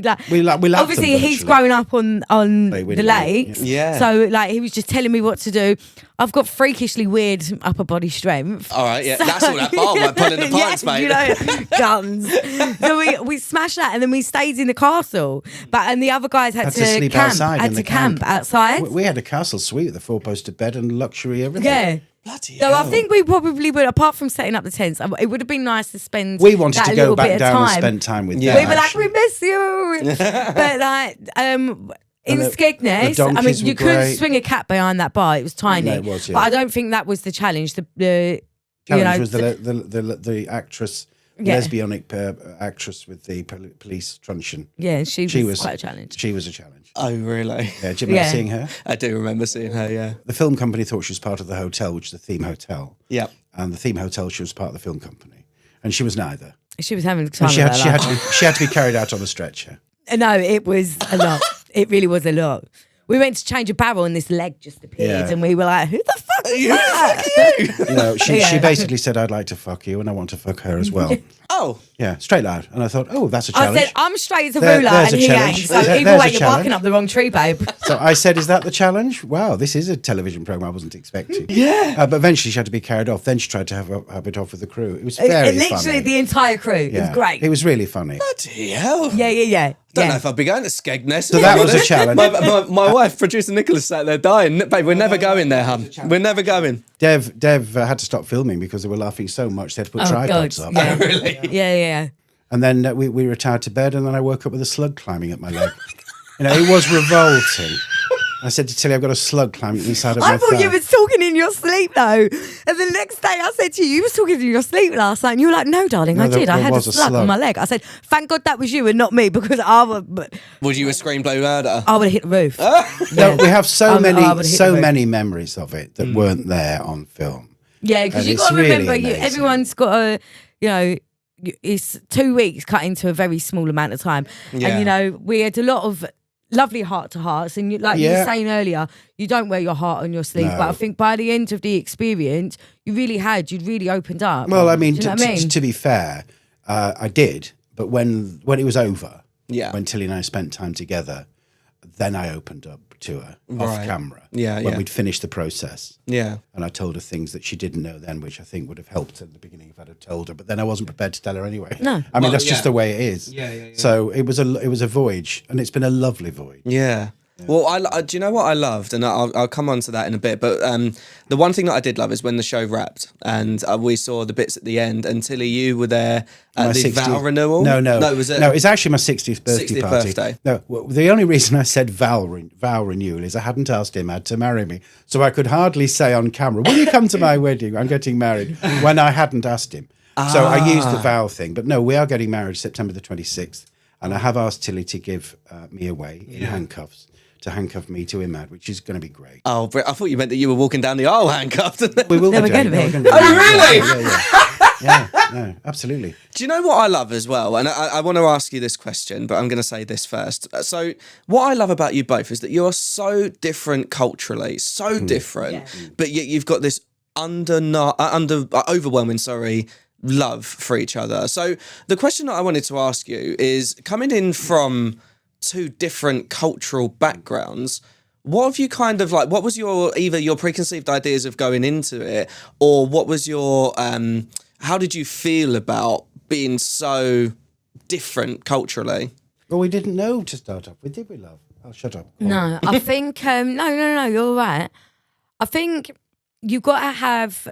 Speaker 3: laughed
Speaker 2: them
Speaker 3: obviously he's
Speaker 2: virtually.
Speaker 3: grown up on the
Speaker 2: wouldn't
Speaker 3: lakes,
Speaker 1: Yeah.
Speaker 3: So like he was just telling me what to do. I've got freakishly weird upper body strength.
Speaker 1: All right, yeah, that's all that bar like pulling the pints, mate.
Speaker 3: You know, guns. So we smashed that, and then we stayed in the castle.
Speaker 2: And
Speaker 3: the other guys had to
Speaker 2: sleep
Speaker 3: camp.
Speaker 2: outside.
Speaker 3: Had
Speaker 2: in
Speaker 3: to
Speaker 2: the
Speaker 3: camp outside.
Speaker 2: We had a castle suite with a 4-poster bed and luxury everything.
Speaker 3: Yeah.
Speaker 1: Bloody
Speaker 3: So
Speaker 1: hell.
Speaker 3: I think we probably would, apart from setting up the tents, it would have been nice to spend.
Speaker 2: We wanted
Speaker 3: that
Speaker 2: to
Speaker 3: little
Speaker 2: go
Speaker 3: bit
Speaker 2: back
Speaker 3: of
Speaker 2: down and
Speaker 3: time.
Speaker 2: spend time with
Speaker 1: Yeah.
Speaker 2: them.
Speaker 3: We were like,
Speaker 2: actually.
Speaker 3: we miss you. But like, in
Speaker 2: And the
Speaker 3: Skegness, I mean,
Speaker 2: donkeys
Speaker 3: you
Speaker 2: were
Speaker 3: could
Speaker 2: great.
Speaker 3: swing a cat behind that bar. It was tiny.
Speaker 2: No, it was, yeah.
Speaker 3: But I don't think that was the challenge.
Speaker 2: Challenge was the actress,
Speaker 3: Yeah.
Speaker 2: lesbianic actress with the police truncheon.
Speaker 3: yeah, she was quite a challenge.
Speaker 2: She was a challenge.
Speaker 1: Oh, really?
Speaker 2: Yeah, do you remember
Speaker 3: Yeah.
Speaker 2: seeing her?
Speaker 1: I do remember seeing her, yeah.
Speaker 2: The film company thought she was part of the hotel, which is the theme hotel.
Speaker 1: Yeah.
Speaker 2: And the theme hotel, she was part of the film company. And she was neither.
Speaker 3: She was having the time
Speaker 2: And she
Speaker 3: of
Speaker 2: had,
Speaker 3: her life.
Speaker 2: she had to be carried out on a stretcher.
Speaker 3: No, it was a lot. It really was a lot. We went to change a barrel and this leg just appeared,
Speaker 2: Yeah.
Speaker 3: and we were like, "Who the fuck is
Speaker 1: Who the
Speaker 3: that?"
Speaker 1: fuck are you?
Speaker 2: You know, she
Speaker 3: Yeah.
Speaker 2: basically said, "I'd like to fuck you, and I want to fuck her as well."
Speaker 1: Oh,
Speaker 2: Yeah, straight out. And I thought, oh, that's a
Speaker 3: I
Speaker 2: challenge.
Speaker 3: said, "I'm straight as a
Speaker 2: There-
Speaker 3: ruler,"
Speaker 2: there's
Speaker 3: and
Speaker 2: a
Speaker 3: he
Speaker 2: challenge.
Speaker 3: ain't. So
Speaker 2: There's
Speaker 3: either
Speaker 2: a
Speaker 3: way, you're
Speaker 2: challenge.
Speaker 3: barking up the wrong tree, babe.
Speaker 2: So I said, is that the challenge? Wow, this is a television program I wasn't expecting.
Speaker 1: Yeah.
Speaker 2: But eventually she had to be carried off. Then she tried to have it off with the crew. It was very
Speaker 3: Literally
Speaker 2: funny.
Speaker 3: the entire crew. It was great.
Speaker 2: It was really funny.
Speaker 1: bloody hell.
Speaker 3: Yeah.
Speaker 1: Don't know if I'd be going to Skegness.
Speaker 2: So that was a challenge.
Speaker 1: My wife, producer Nicholas, sat there dying. Babe, we're never going there, hun. We're never going.
Speaker 2: Dev had to stop filming because they were laughing so much they had to put
Speaker 3: Oh,
Speaker 2: tripods
Speaker 3: God.
Speaker 2: up.
Speaker 3: Yeah.
Speaker 1: Really?
Speaker 3: Yeah.
Speaker 2: And then we retired to bed, and then I woke up with a slug climbing up my leg. You know, it was revolting. I said to Tilly, I've got a slug climbing inside of my
Speaker 3: I thought
Speaker 2: thigh.
Speaker 3: you was talking in your sleep though. And the next day I said to you, you was talking in your sleep last night. And you were like, no, darling,
Speaker 2: No,
Speaker 3: I did. I
Speaker 2: there
Speaker 3: had a
Speaker 2: was a
Speaker 3: slug on
Speaker 2: slug.
Speaker 3: my leg. I said, thank God that was you and not me, because I would
Speaker 1: Was you a screenplay murder?
Speaker 3: have hit the roof.
Speaker 2: No, we have so
Speaker 3: I would've hit the roof.
Speaker 2: many memories of it that weren't there on film.
Speaker 3: Yeah, because
Speaker 2: And
Speaker 3: you've got to
Speaker 2: it's really
Speaker 3: remember,
Speaker 2: amazing.
Speaker 3: everyone's got a, it's 2 weeks cut into a very small amount of time.
Speaker 1: Yeah.
Speaker 3: And, we had a lot of lovely heart-to-hearts. And you were
Speaker 2: Yeah.
Speaker 3: saying earlier, you don't wear your heart on your sleeve.
Speaker 2: No.
Speaker 3: But I think by the end of the experience, you'd really opened up.
Speaker 2: Well, I mean,
Speaker 3: Do you know what I mean?
Speaker 2: to be fair, I did. But when it was over,
Speaker 1: Yeah.
Speaker 2: when Tilly and I spent time together, then I opened up to her off
Speaker 1: Right.
Speaker 2: camera.
Speaker 1: Yeah,
Speaker 2: when
Speaker 1: yeah.
Speaker 2: we'd finished the process.
Speaker 1: Yeah.
Speaker 2: And I told her things that she didn't know then, which I think would have helped at the beginning if I'd have told her. But then I wasn't prepared to tell her anyway.
Speaker 3: No.
Speaker 2: I mean,
Speaker 1: Well,
Speaker 2: that's just
Speaker 1: yeah.
Speaker 2: the way it is.
Speaker 1: Yeah.
Speaker 2: So it was a voyage, and it's been a lovely voyage.
Speaker 1: Yeah. Well, do you know what I loved? And I'll come on to that in a bit. But the one thing that I did love is when the show wrapped and we saw the bits at the end. And Tilly, you were there at
Speaker 2: My
Speaker 1: the
Speaker 2: 60th
Speaker 1: vow renewal.
Speaker 2: No,
Speaker 1: was it?
Speaker 2: No, it's actually my 60th birthday
Speaker 1: 60th
Speaker 2: party.
Speaker 1: birthday.
Speaker 2: No, well, the only reason I said vow renewal is I hadn't asked him to marry me, so I could hardly say on camera, "Will you come to my wedding? I'm getting married," when I hadn't asked him. So I used the vow thing. But no, we are getting married September the 26th, and I have asked Tilly to give me away in handcuffs. To handcuff me to Imad, which is going to be great.
Speaker 1: Oh, I thought you meant that you were walking down the aisle handcuffed.
Speaker 2: We will
Speaker 3: They
Speaker 2: be
Speaker 3: were
Speaker 2: doing
Speaker 3: gonna
Speaker 2: it.
Speaker 3: be.
Speaker 2: We're gonna do
Speaker 1: Oh,
Speaker 2: it.
Speaker 1: really?
Speaker 2: Yeah, no, absolutely.
Speaker 1: Do you know what I love as well? And I want to ask you this question, but I'm going to say this first. So, what I love about you both is that you're so different culturally, so different, but yet you've got this overwhelming, love for each other. So, the question that I wanted to ask you is, coming in from two different cultural backgrounds, what have you kind of like, what was either your preconceived ideas of going into it, or what was your, how did you feel about being so different culturally?
Speaker 2: Well, we didn't know to start off with, did we, love? Oh, shut up.
Speaker 3: No, I think no, you're right. I think you've got to have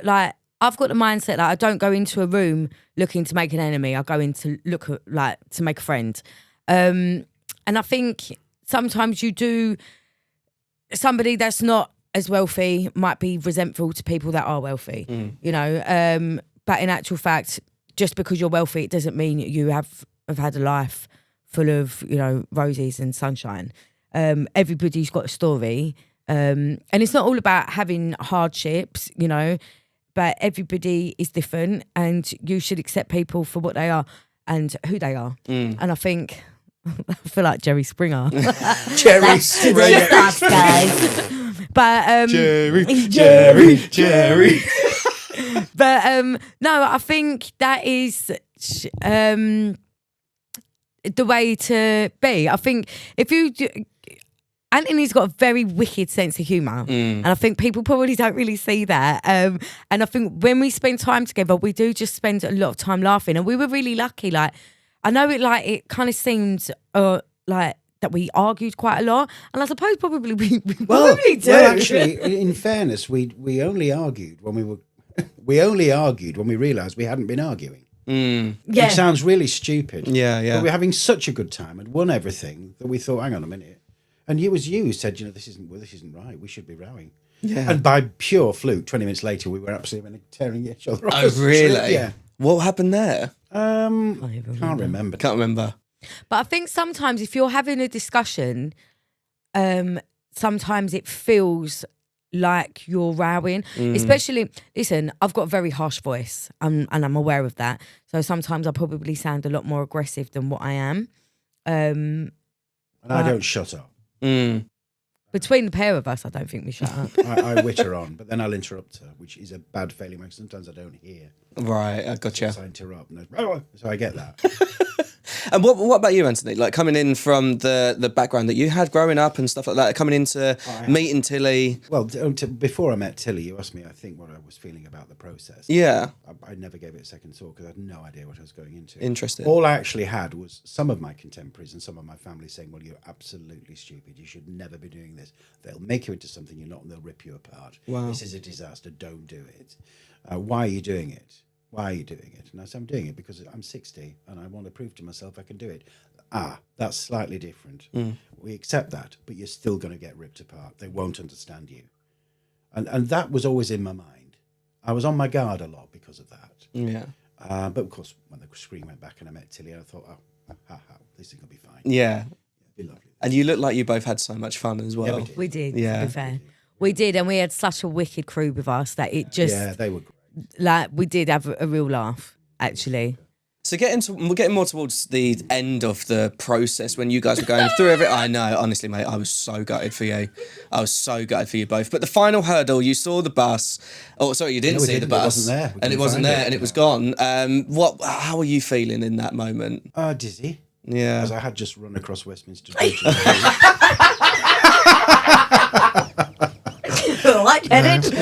Speaker 3: I've got the mindset that I don't go into a room looking to make an enemy. I go in to look at, like, to make a friend. And I think sometimes you do, somebody that's not as wealthy might be resentful to people that are wealthy, you know. But in actual fact, just because you're wealthy, it doesn't mean you have had a life full of, you know, roses and sunshine. Everybody's got a story. And it's not all about having hardships, you know, but everybody is different and you should accept people for what they are and who they are. And I think, I feel like Jerry Springer.
Speaker 2: Jerry
Speaker 3: Springer. Stuff, guys. But,
Speaker 2: Jerry.
Speaker 3: But no, I think that is the way to be. I think if you... Anthony's got a very wicked sense of humour, and I think people probably don't really see that. And I think when we spend time together, we do just spend a lot of time laughing, and we were really lucky. Like, I know it kind of seemed like that we argued quite a lot, and I suppose probably we probably do.
Speaker 2: Well, actually, in fairness, we only argued when we realised we hadn't been arguing.
Speaker 3: Yeah.
Speaker 2: It sounds really stupid.
Speaker 1: Yeah.
Speaker 2: But we're having such a good time and won everything that we thought, hang on a minute. And it was you who said, you know, this isn't right. We should be rowing. Yeah. And by pure fluke, 20 minutes later, we were absolutely tearing each other off.
Speaker 1: Oh, really?
Speaker 2: Yeah.
Speaker 1: What happened there?
Speaker 2: Can't remember.
Speaker 1: Can't remember.
Speaker 3: But I think sometimes if you're having a discussion, sometimes it feels like you're rowing. Especially, listen, I've got a very harsh voice, and I'm aware of that. So sometimes I probably sound a lot more aggressive than what I am.
Speaker 2: And I don't shut up.
Speaker 3: Between the pair of us, I don't think we shut up.
Speaker 2: I wit her on, but then I'll interrupt her, which is a bad failing because sometimes I don't hear.
Speaker 1: Right, I gotcha.
Speaker 2: So I interrupt, so I get that.
Speaker 1: And what about you, Anthony? Like, coming in from the background that you had growing up and stuff like that, coming into meeting Tilly.
Speaker 2: Well, before I met Tilly, you asked me, I think, what I was feeling about the process.
Speaker 1: Yeah.
Speaker 2: I never gave it a second thought because I had no idea what I was going into.
Speaker 1: Interesting.
Speaker 2: All I actually had was some of my contemporaries and some of my family saying, well, you're absolutely stupid. You should never be doing this. They'll make you into something you're not and they'll rip you apart.
Speaker 1: Wow.
Speaker 2: This is a disaster. Don't do it. Why are you doing it? Why are you doing it? And I said, I'm doing it because I'm 60 and I want to prove to myself I can do it. That's slightly different. We accept that, but you're still going to get ripped apart. They won't understand you. And that was always in my mind. I was on my guard a lot because of that.
Speaker 1: Yeah.
Speaker 2: But of course, when the screen went back and I met Tilly, I thought, this thing will be fine.
Speaker 1: Yeah.
Speaker 2: It'll be lovely.
Speaker 1: And you look like you both had so much fun as well.
Speaker 2: Yeah,
Speaker 3: We did,
Speaker 1: Yeah.
Speaker 3: to be fair. We did, and we had such a wicked crew with us that it just...
Speaker 2: Yeah, they were great.
Speaker 3: Like, we did have a real laugh, actually.
Speaker 1: So we're getting more towards the end of the process when you guys were going through everything. I know, honestly, mate, I was so gutted for you. I was so gutted for you both. But the final hurdle, you saw the bus. Oh, sorry, you didn't see the bus.
Speaker 2: It wasn't there.
Speaker 1: And it wasn't there, and it was gone. How were you feeling in that moment?
Speaker 2: Dizzy.
Speaker 1: Yeah.
Speaker 2: Because I had just run across Westminster Bridge. Lightheaded.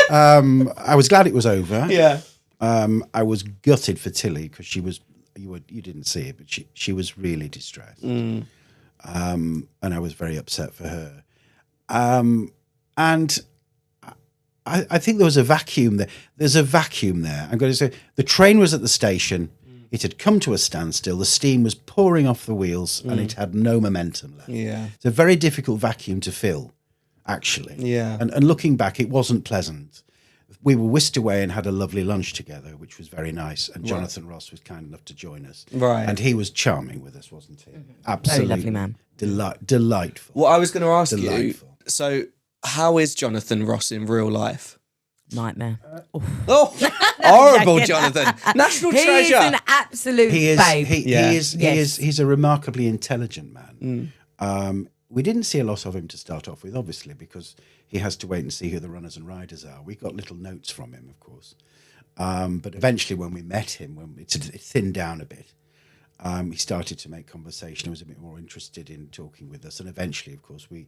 Speaker 2: I was glad it was over.
Speaker 1: Yeah.
Speaker 2: I was gutted for Tilly because she was. You didn't see it, but she was really distressed. And I was very upset for her. And I think there was a vacuum there. There's a vacuum there. I'm going to say the train was at the station. It had come to a standstill. The steam was pouring off the wheels, and it had no momentum left.
Speaker 1: Yeah.
Speaker 2: It's a very difficult vacuum to fill, actually.
Speaker 1: Yeah.
Speaker 2: And looking back, it wasn't pleasant. We were whisked away and had a lovely lunch together, which was very nice. And Jonathan Ross was kind enough to join us.
Speaker 1: Right.
Speaker 2: And he was charming with us, wasn't he? Absolutely.
Speaker 3: Very lovely man.
Speaker 2: Delightful.
Speaker 1: Well, I was going to ask
Speaker 2: Delightful.
Speaker 1: you, so how is Jonathan Ross in real life?
Speaker 3: Nightmare.
Speaker 1: Oh, horrible, Jonathan. National
Speaker 3: He
Speaker 1: treasure.
Speaker 3: is an absolute babe.
Speaker 2: He's a remarkably intelligent man. We didn't see a lot of him to start off with, obviously, because he has to wait and see who the runners and riders are. We got little notes from him, of course. But eventually when we met him, when it thinned down a bit, he started to make conversation. He was a bit more interested in talking with us. And eventually, of course, we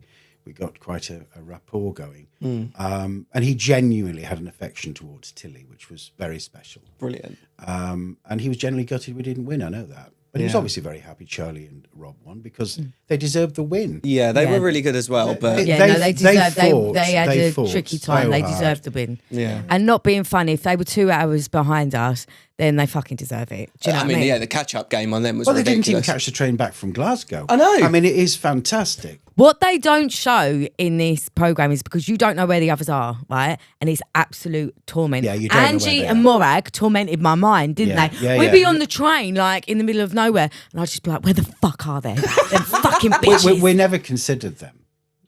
Speaker 2: got quite a rapport going. And he genuinely had an affection towards Tilly, which was very special.
Speaker 1: Brilliant.
Speaker 2: And he was generally gutted we didn't win, I know that. But he was
Speaker 1: Yeah.
Speaker 2: obviously very happy Charlie and Rob won because they deserved the win.
Speaker 1: Yeah, they
Speaker 3: Yeah.
Speaker 1: were really good as well. But
Speaker 3: Yeah,
Speaker 2: They-
Speaker 3: no, they
Speaker 2: they
Speaker 3: deserved.
Speaker 2: fought-
Speaker 3: They had
Speaker 2: they
Speaker 3: a
Speaker 2: fought
Speaker 3: tricky
Speaker 2: so
Speaker 3: time. They
Speaker 2: hard.
Speaker 3: deserved the win.
Speaker 1: Yeah.
Speaker 3: And not being funny, if they were 2 hours behind us, then they fucking deserve it. Do you know
Speaker 1: I
Speaker 3: what
Speaker 1: mean,
Speaker 3: I mean?
Speaker 1: yeah, the catch-up game on them was
Speaker 2: Well, they didn't
Speaker 1: ridiculous.
Speaker 2: even catch the train back from Glasgow.
Speaker 1: I know.
Speaker 2: I mean, it is fantastic.
Speaker 3: What they don't show in this program is because you don't know where the others are, right? And it's absolute torment.
Speaker 2: Yeah, you don't know where
Speaker 3: Angie
Speaker 2: they
Speaker 3: and Morag tormented my mind, didn't
Speaker 2: Yeah,
Speaker 3: they?
Speaker 2: yeah,
Speaker 3: We'd
Speaker 2: yeah.
Speaker 3: be on the train, like in the middle of nowhere, and I'd just be like, "Where the fuck are they? Them fucking bitches."
Speaker 2: We never considered them.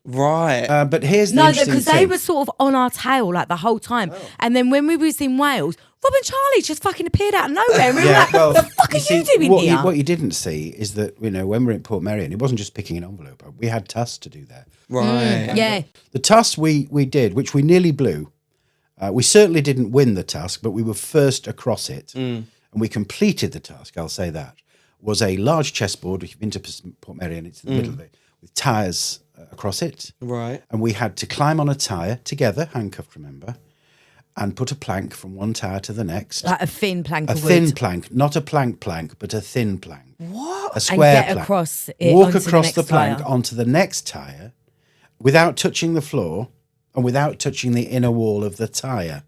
Speaker 1: Right.
Speaker 2: But here's the
Speaker 3: No,
Speaker 2: interesting
Speaker 3: because
Speaker 2: thing.
Speaker 3: they were sort of on our tail like the whole time. And then when we was in Wales, Rob and Charlie just fucking appeared out of nowhere. And we were like, the fuck are you doing
Speaker 2: what
Speaker 3: here?
Speaker 2: what you didn't see is that, when we were in Port Merion, it wasn't just picking an envelope up. We had tasks to do there.
Speaker 1: Right.
Speaker 3: Yeah.
Speaker 2: The task we did, which we nearly blew, we certainly didn't win the task, but we were first across it. And we completed the task, I'll say that, was a large chessboard, if you've been to Port Merion, it's in the middle of it, with tyres across it.
Speaker 1: Right.
Speaker 2: And we had to climb on a tyre together, handcuffed, remember, and put a plank from one tyre to the next.
Speaker 3: Like a thin plank
Speaker 2: A
Speaker 3: of
Speaker 2: thin
Speaker 3: wood.
Speaker 2: plank, not a plank, but a thin plank.
Speaker 1: What?
Speaker 2: A square
Speaker 3: get
Speaker 2: plank.
Speaker 3: across it
Speaker 2: Walk
Speaker 3: onto the
Speaker 2: across
Speaker 3: next
Speaker 2: the plank
Speaker 3: tyre.
Speaker 2: onto the next tyre without touching the floor and without touching the inner wall of the tyre.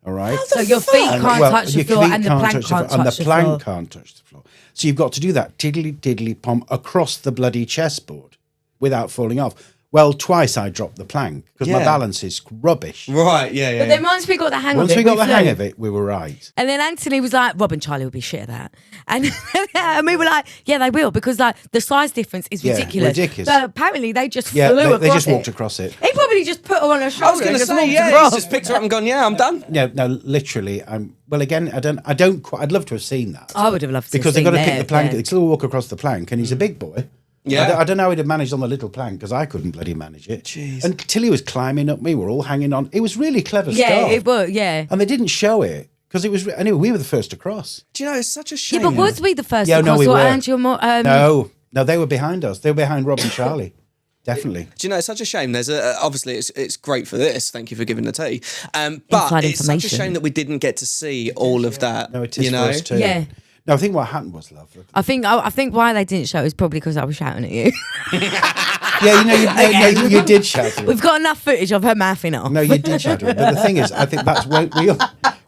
Speaker 2: All right?
Speaker 3: So your feet can't touch the
Speaker 2: your
Speaker 3: floor
Speaker 2: feet
Speaker 3: and the plank
Speaker 2: touch the
Speaker 3: can't
Speaker 2: floor, and
Speaker 3: touch
Speaker 2: the
Speaker 3: the
Speaker 2: plank
Speaker 3: floor.
Speaker 2: can't touch the floor. So you've got to do that tiddly pom across the bloody chessboard without falling off. Well, twice I dropped the plank because my
Speaker 1: Yeah.
Speaker 2: balance is rubbish.
Speaker 1: Right. Yeah. Yeah.
Speaker 3: But then once we got the hang
Speaker 2: Once
Speaker 3: of it,
Speaker 2: we got the hang
Speaker 3: flew.
Speaker 2: of it, we were right.
Speaker 3: And then Anthony was like, Rob and Charlie will be shit at that. And, and we were like, yeah, they will, because like the size difference is
Speaker 2: Yeah,
Speaker 3: ridiculous.
Speaker 2: ridiculous.
Speaker 3: But apparently they just
Speaker 2: Yeah,
Speaker 3: flew across
Speaker 2: they just
Speaker 3: it.
Speaker 2: walked across it.
Speaker 3: He probably just put her on her
Speaker 1: I
Speaker 3: shoulder
Speaker 1: was going
Speaker 3: and
Speaker 1: to
Speaker 3: just
Speaker 1: say,
Speaker 3: walked
Speaker 1: yeah,
Speaker 3: across.
Speaker 1: he's just picked her up and gone, yeah, I'm done.
Speaker 2: No, literally. Well, again, I don't quite. I'd love to have seen that.
Speaker 3: I would have loved to
Speaker 2: because
Speaker 3: have
Speaker 2: they've got to
Speaker 3: seen
Speaker 2: pick the
Speaker 3: that,
Speaker 2: plank.
Speaker 3: yeah.
Speaker 2: They still walk across the plank, and he's a big boy.
Speaker 1: Yeah.
Speaker 2: I don't know how he'd have managed on the little plank because I couldn't bloody manage it.
Speaker 1: Jeez.
Speaker 2: Until he was climbing up me, we're all hanging on. It was really clever
Speaker 3: Yeah,
Speaker 2: stuff.
Speaker 3: it was, yeah.
Speaker 2: And they didn't show it because it was. Anyway, we were the first to cross.
Speaker 1: Do you know, it's such a
Speaker 3: Yeah,
Speaker 1: shame.
Speaker 3: but was we the first
Speaker 2: Yeah,
Speaker 3: to
Speaker 2: no,
Speaker 3: cross
Speaker 2: we
Speaker 3: or
Speaker 2: were.
Speaker 3: Angie or more?
Speaker 2: No, they were behind us. They were behind Rob and Charlie. Definitely.
Speaker 1: Do you know, it's such a shame. There's obviously it's great for this. Thank you for giving the tea. But
Speaker 3: Inside
Speaker 1: it's such a
Speaker 3: information.
Speaker 1: shame that we didn't get to see all of that.
Speaker 2: No, it is
Speaker 1: you
Speaker 2: for
Speaker 1: know,
Speaker 2: us too.
Speaker 3: Yeah.
Speaker 2: No, I think what happened was, love.
Speaker 3: I think why they didn't show it is probably because I was shouting at you.
Speaker 2: Yeah, you did shout at her.
Speaker 3: We've got enough footage of her mouthing off.
Speaker 2: No, you did shout at her. But the thing is, I think that's where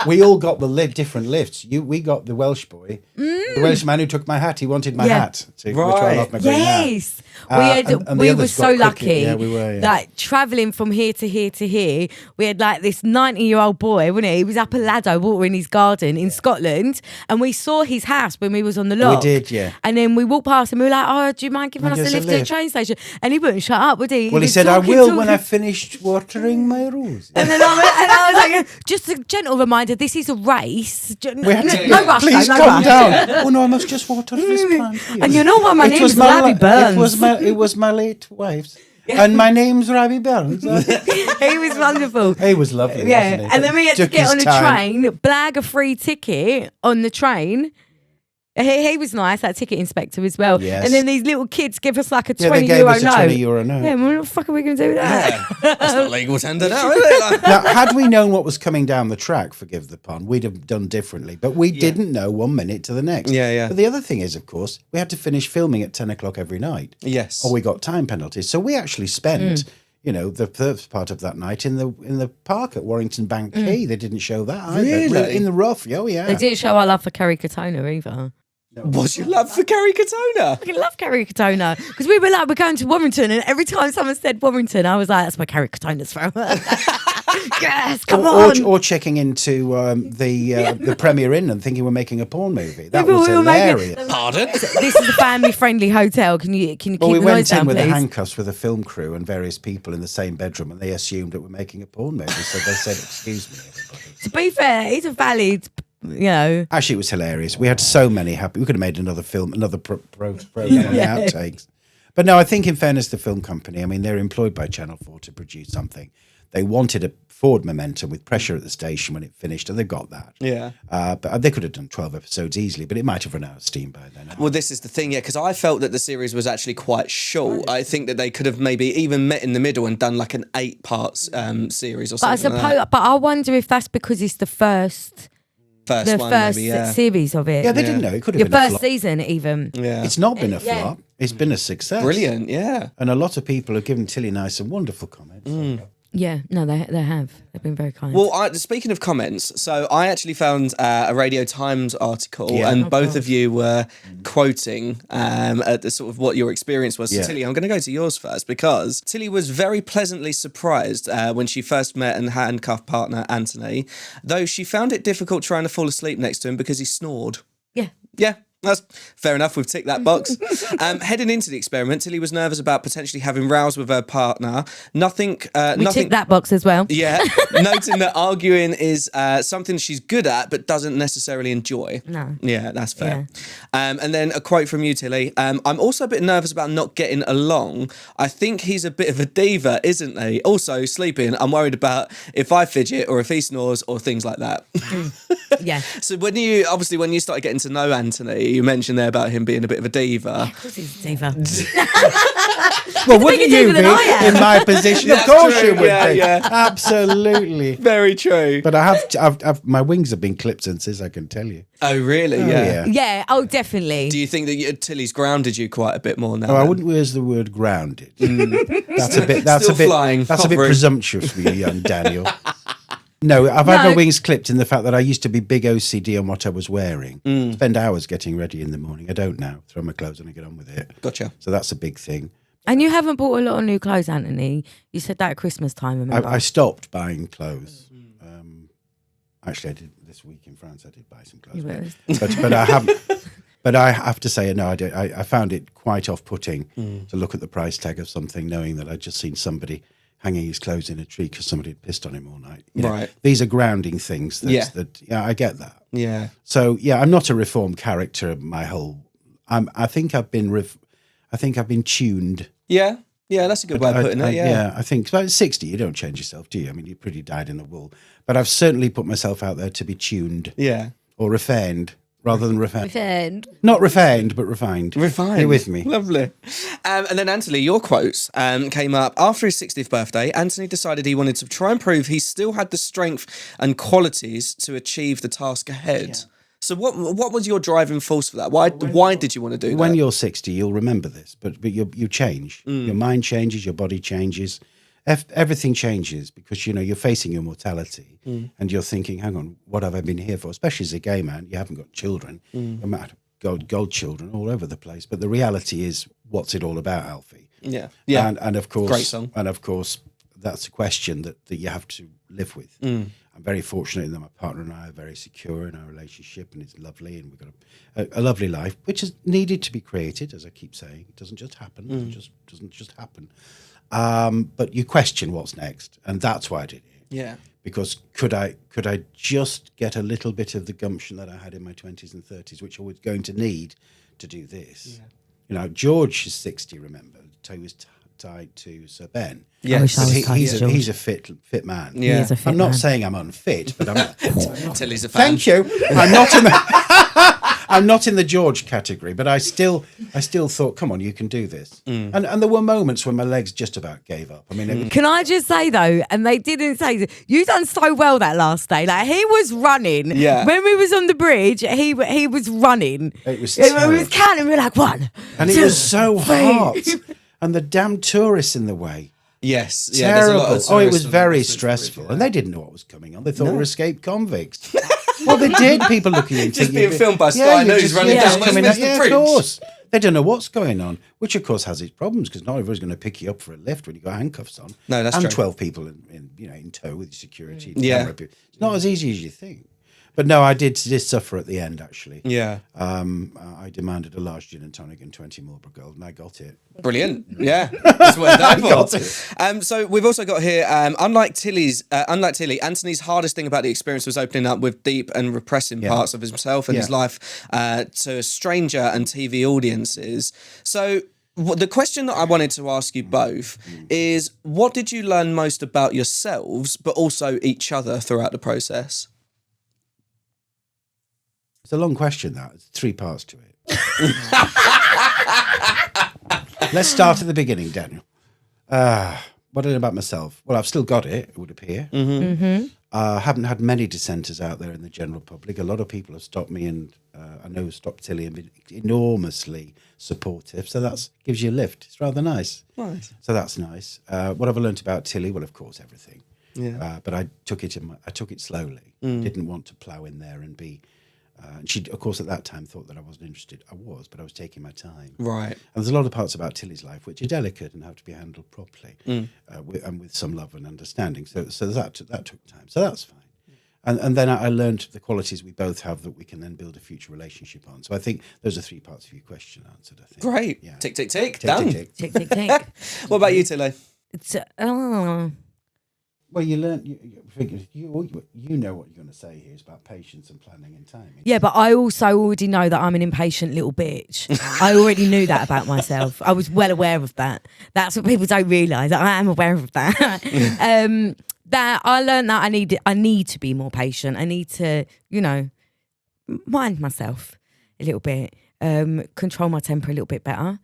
Speaker 2: we all got the different lifts. We got the Welsh boy, the Welsh man who took my hat. He wanted my
Speaker 3: Yeah.
Speaker 2: hat to
Speaker 1: Right.
Speaker 2: which I lost my green hat.
Speaker 3: Yes,
Speaker 2: and the
Speaker 3: we were
Speaker 2: others
Speaker 3: so
Speaker 2: got quickly.
Speaker 3: lucky.
Speaker 2: Yeah, we were, yeah.
Speaker 3: Like traveling from here to here to here. We had like this 90-year-old boy, wasn't he? He was up a ladder watering his garden in Scotland, and we saw his house when we was on the lock.
Speaker 2: did, yeah.
Speaker 3: And then we walked past and we were like, "Oh, do you mind giving us
Speaker 2: Give
Speaker 3: a
Speaker 2: us a
Speaker 3: lift to the
Speaker 2: lift."
Speaker 3: train station?" And he wouldn't shut up, would he?
Speaker 2: Well, he
Speaker 3: was
Speaker 2: said, "I
Speaker 3: talking,
Speaker 2: will when
Speaker 3: talking.
Speaker 2: I've finished watering my roses."
Speaker 3: And then I was like, just a gentle reminder, this is a race.
Speaker 2: We had to,
Speaker 3: No rush,
Speaker 2: please
Speaker 3: though, no
Speaker 2: calm
Speaker 3: rush.
Speaker 2: down. Oh no, I must just water this plant. here."
Speaker 3: And you know what? My
Speaker 2: It
Speaker 3: name
Speaker 2: was
Speaker 3: is
Speaker 2: my
Speaker 3: Larry Burns.
Speaker 2: It was my late wife's, and my name's Robbie Burns.
Speaker 3: He was wonderful.
Speaker 2: He was lovely.
Speaker 3: Yeah,
Speaker 2: wasn't he?
Speaker 3: and then we had to
Speaker 2: Took
Speaker 3: get
Speaker 2: his
Speaker 3: on a
Speaker 2: time.
Speaker 3: train, blag a free ticket on the train. He was nice, that ticket inspector as well.
Speaker 2: Yes.
Speaker 3: And then these little kids give us like a
Speaker 2: Yeah,
Speaker 3: 20
Speaker 2: they gave
Speaker 3: euro
Speaker 2: us a
Speaker 3: note.
Speaker 2: 20 euro note.
Speaker 3: Yeah, well, what the fuck are we going to do with that?
Speaker 1: that's not legal tender now, is it? Like-
Speaker 2: Now, had we known what was coming down the track, forgive the pun, we'd have done differently. But we didn't know 1 minute to the next.
Speaker 1: Yeah, yeah.
Speaker 2: But the other thing is, of course, we had to finish filming at 10 o'clock every night.
Speaker 1: Yes.
Speaker 2: Or we got time penalties. So we actually spent, the first part of that night in the park at Warrington Bank Quay. They didn't show that either.
Speaker 1: Really?
Speaker 2: In the rough. Oh, yeah.
Speaker 3: They didn't show our love for Kerry Katona either.
Speaker 1: What's your love for Kerry Katona?
Speaker 3: I fucking love Kerry Katona because we were like, we're going to Warrington, and every time someone said Warrington, I was like, that's where Kerry Katona's from. Yes, come on.
Speaker 2: Or checking into the Premier Inn and thinking we're making a porn movie. That
Speaker 3: Yeah, but
Speaker 2: was
Speaker 3: we were making-
Speaker 2: hilarious.
Speaker 1: Pardon?
Speaker 3: This is a family-friendly hotel. Can you keep
Speaker 2: Well, we
Speaker 3: the noise
Speaker 2: went in
Speaker 3: down,
Speaker 2: with the
Speaker 3: please?
Speaker 2: handcuffs with a film crew and various people in the same bedroom, and they assumed that we're making a porn movie. So they said, "Excuse me, everybody."
Speaker 3: To be fair, it's a valid,
Speaker 2: Actually, it was hilarious. We had so many happy. We could have made another film, another program on the outtakes. But no, I think in fairness, the film company, I mean, they're employed by Channel 4 to produce something. They wanted a forward momentum with pressure at the station when it finished, and they got that.
Speaker 1: Yeah.
Speaker 2: But they could have done 12 episodes easily, but it might have run out of steam by then.
Speaker 1: Well, this is the thing, yeah, because I felt that the series was actually quite short. I think that they could have maybe even met in the middle and done like an 8 parts series or
Speaker 3: But I
Speaker 1: something.
Speaker 3: suppose, but I wonder if that's because it's the first
Speaker 1: first one, maybe, yeah.
Speaker 3: series of it.
Speaker 2: Yeah, they didn't know. It could have
Speaker 3: Your
Speaker 2: been a
Speaker 3: first
Speaker 2: flop.
Speaker 3: season, even.
Speaker 1: Yeah.
Speaker 2: It's not been a
Speaker 3: Yeah.
Speaker 2: flop. It's been a success.
Speaker 1: Brilliant, yeah.
Speaker 2: And a lot of people have given Tilly and I some wonderful comments.
Speaker 3: Yeah, no, they have. They've been very kind.
Speaker 1: Well, speaking of comments, so I actually found a Radio Times article,
Speaker 2: Yeah.
Speaker 1: and
Speaker 3: Oh,
Speaker 1: both
Speaker 3: God.
Speaker 1: of you were quoting at the sort of what your experience was.
Speaker 2: Yeah.
Speaker 1: So, Tilly, I'm going to go to yours first because Tilly was very pleasantly surprised when she first met and handcuffed partner Anthony, though she found it difficult trying to fall asleep next to him because he snored.
Speaker 3: yeah.
Speaker 1: Yeah, that's fair enough. We've ticked that box. Heading into the experiment, Tilly was nervous about potentially having rows with her partner. Nothing.
Speaker 3: We ticked that box as well.
Speaker 1: Yeah, noting that arguing is something she's good at but doesn't necessarily enjoy.
Speaker 3: No.
Speaker 1: Yeah, that's fair. And then a quote from you, Tilly. I'm also a bit nervous about not getting along. I think he's a bit of a diva, isn't he? Also, sleeping, I'm worried about if I fidget or if he snores or things like that.
Speaker 3: Yeah.
Speaker 1: So when you started getting to know Anthony, you mentioned there about him being a bit of a diva.
Speaker 3: Of course he's a diva.
Speaker 2: Well, wouldn't
Speaker 3: bigger
Speaker 2: you
Speaker 3: diva
Speaker 2: be
Speaker 3: than I am.
Speaker 2: in my position? Of
Speaker 1: That's
Speaker 2: course
Speaker 1: true,
Speaker 2: you would
Speaker 1: yeah,
Speaker 2: be.
Speaker 1: yeah.
Speaker 2: Absolutely.
Speaker 1: Very true.
Speaker 2: But I've my wings have been clipped since this, I can tell you.
Speaker 1: Oh, really?
Speaker 2: yeah.
Speaker 3: Yeah, oh, definitely.
Speaker 1: Do you think that Tilly's grounded you quite a bit more now?
Speaker 2: Oh, I
Speaker 1: then?
Speaker 2: wouldn't use the word grounded. That's a bit. That's
Speaker 1: Still
Speaker 2: a bit.
Speaker 1: flying,
Speaker 2: that's a bit
Speaker 1: hovering.
Speaker 2: presumptuous for you, young Daniel. No, I've had my wings clipped in the fact that I used to be big OCD on what I was wearing. Spend hours getting ready in the morning. I don't now. Throw my clothes on and get on with it.
Speaker 1: Gotcha.
Speaker 2: So that's a big thing.
Speaker 3: And you haven't bought a lot of new clothes, Anthony. You said that at Christmas time, remember?
Speaker 2: I stopped buying clothes. Actually, I did this week in France. I did buy some clothes, but I haven't. But I have to say, no, I found it quite off-putting to look at the price tag of something, knowing that I'd just seen somebody hanging his clothes in a tree because somebody had pissed on him all night. You know,
Speaker 1: Right.
Speaker 2: these are grounding things. Yeah, I get that.
Speaker 1: Yeah.
Speaker 2: So yeah, I'm not a reformed character. My whole, I think I've been tuned.
Speaker 1: Yeah. Yeah, that's a good way of putting it. Yeah.
Speaker 2: I think about 60, you don't change yourself, do you? I mean, you're pretty dyed in the wool. But I've certainly put myself out there to be tuned
Speaker 1: Yeah.
Speaker 2: or refined rather than refined.
Speaker 3: And
Speaker 2: Not refined, but refined.
Speaker 1: Refined.
Speaker 2: You with me?
Speaker 1: Lovely. And then, Anthony, your quotes came up. After his 60th birthday, Anthony decided he wanted to try and prove he still had the strength and qualities to achieve the task ahead. Yeah. So what was your driving force for that? Why did you want to do that?
Speaker 2: When you're 60, you'll remember this, but you change. Your mind changes, your body changes. Everything changes because, you're facing your mortality and you're thinking, hang on, what have I been here for? Especially as a gay man, you haven't got children. You might have gold children all over the place. But the reality is, what's it all about, Alfie?
Speaker 1: Yeah. Yeah.
Speaker 2: And of course,
Speaker 1: great song.
Speaker 2: And of course, that's a question that you have to live with. I'm very fortunate in that my partner and I are very secure in our relationship, and it's lovely, and we've got a lovely life, which is needed to be created, as I keep saying. It doesn't just happen. It doesn't just happen. But you question what's next, and that's why I did it.
Speaker 1: Yeah.
Speaker 2: Because could I just get a little bit of the gumption that I had in my 20s and 30s, which I was going to need to do this? Yeah. George is 60. Remember, he was tied to Sir Ben.
Speaker 1: Yes.
Speaker 3: I wish I was tied to
Speaker 2: He's a fit man.
Speaker 1: Yeah.
Speaker 3: He is a fit
Speaker 2: I'm not
Speaker 3: man.
Speaker 2: saying I'm unfit, but I'm.
Speaker 1: Tilly's a fan.
Speaker 2: Thank you. I'm not in the. I'm not in the George category, but I still thought, come on, you can do this. And there were moments when my legs just about gave up. I mean,
Speaker 3: Can I just say though, and they didn't say, you done so well that last day. Like he was running.
Speaker 1: Yeah.
Speaker 3: When we was on the bridge, he was running.
Speaker 2: It was
Speaker 3: We
Speaker 2: terrible.
Speaker 3: was counting. We were like 1,
Speaker 2: and it
Speaker 3: 2,
Speaker 2: was so
Speaker 3: 3.
Speaker 2: hot, and the damn tourists in the way.
Speaker 1: Yes. Yeah, there's a
Speaker 2: Terrible.
Speaker 1: lot of
Speaker 2: Oh, it
Speaker 1: tourists
Speaker 2: was
Speaker 1: on
Speaker 2: very
Speaker 1: the
Speaker 2: stressful,
Speaker 1: bridge,
Speaker 2: and they didn't know what was coming on. They thought we were escaped convicts. Well, they did. People looking in,
Speaker 1: Just
Speaker 2: thinking,
Speaker 1: being filmed by Sky News running
Speaker 2: you're
Speaker 1: down
Speaker 2: just coming
Speaker 1: Westminster
Speaker 2: out.
Speaker 1: Bridge.
Speaker 2: Of course. They don't know what's going on, which of course has its problems because not everyone's going to pick you up for a lift when you got handcuffs on.
Speaker 1: No, that's
Speaker 2: and
Speaker 1: true.
Speaker 2: 12 people in tow with security. And
Speaker 1: Yeah.
Speaker 2: camera people. It's not as easy as you think. But no, I did suffer at the end actually.
Speaker 1: Yeah.
Speaker 2: I demanded a large gin and tonic and 20 Marlborough Gold, and I got it.
Speaker 1: Brilliant. Yeah. That's what I
Speaker 2: got
Speaker 1: thought. So we've also got here, unlike Tilly, Anthony's hardest thing about the experience was opening up with deep and repressing parts of himself and his life to a stranger and TV audiences. So the question that I wanted to ask you both is, what did you learn most about yourselves, but also each other throughout the process?
Speaker 2: It's a long question, that. There's 3 parts to it. Let's start at the beginning, Daniel. What did I know about myself? Well, I've still got it would appear. Haven't had many dissenters out there in the general public. A lot of people have stopped me, and I know have stopped Tilly and been enormously supportive. So that gives you a lift. It's rather nice.
Speaker 1: Right.
Speaker 2: So that's nice. What have I learnt about Tilly? Well, of course, everything.
Speaker 1: Yeah.
Speaker 2: But I took it slowly. Didn't want to plough in there and be. And she, of course, at that time thought that I wasn't interested. I was, but I was taking my time.
Speaker 1: Right.
Speaker 2: And there's a lot of parts about Tilly's life which are delicate and have to be handled properly, and with some love and understanding. So that took time. So that's fine. And then I learned the qualities we both have that we can then build a future relationship on. So I think those are 3 parts of your question answered, I think.
Speaker 1: Great.
Speaker 2: Yeah.
Speaker 1: Tick, tick, tick.
Speaker 2: Tick,
Speaker 1: Done.
Speaker 2: tick, tick.
Speaker 3: Tick, tick, tick.
Speaker 1: What about you, Tilly?
Speaker 3: It's
Speaker 2: Well, you learn. You know what you're going to say here is about patience and planning and timing.
Speaker 3: yeah, but I also already know that I'm an impatient little bitch. I already knew that about myself. I was well aware of that. That's what people don't realise. I am aware of that. That I learned that I need to be more patient. I need to, mind myself a little bit, control my temper a little bit better.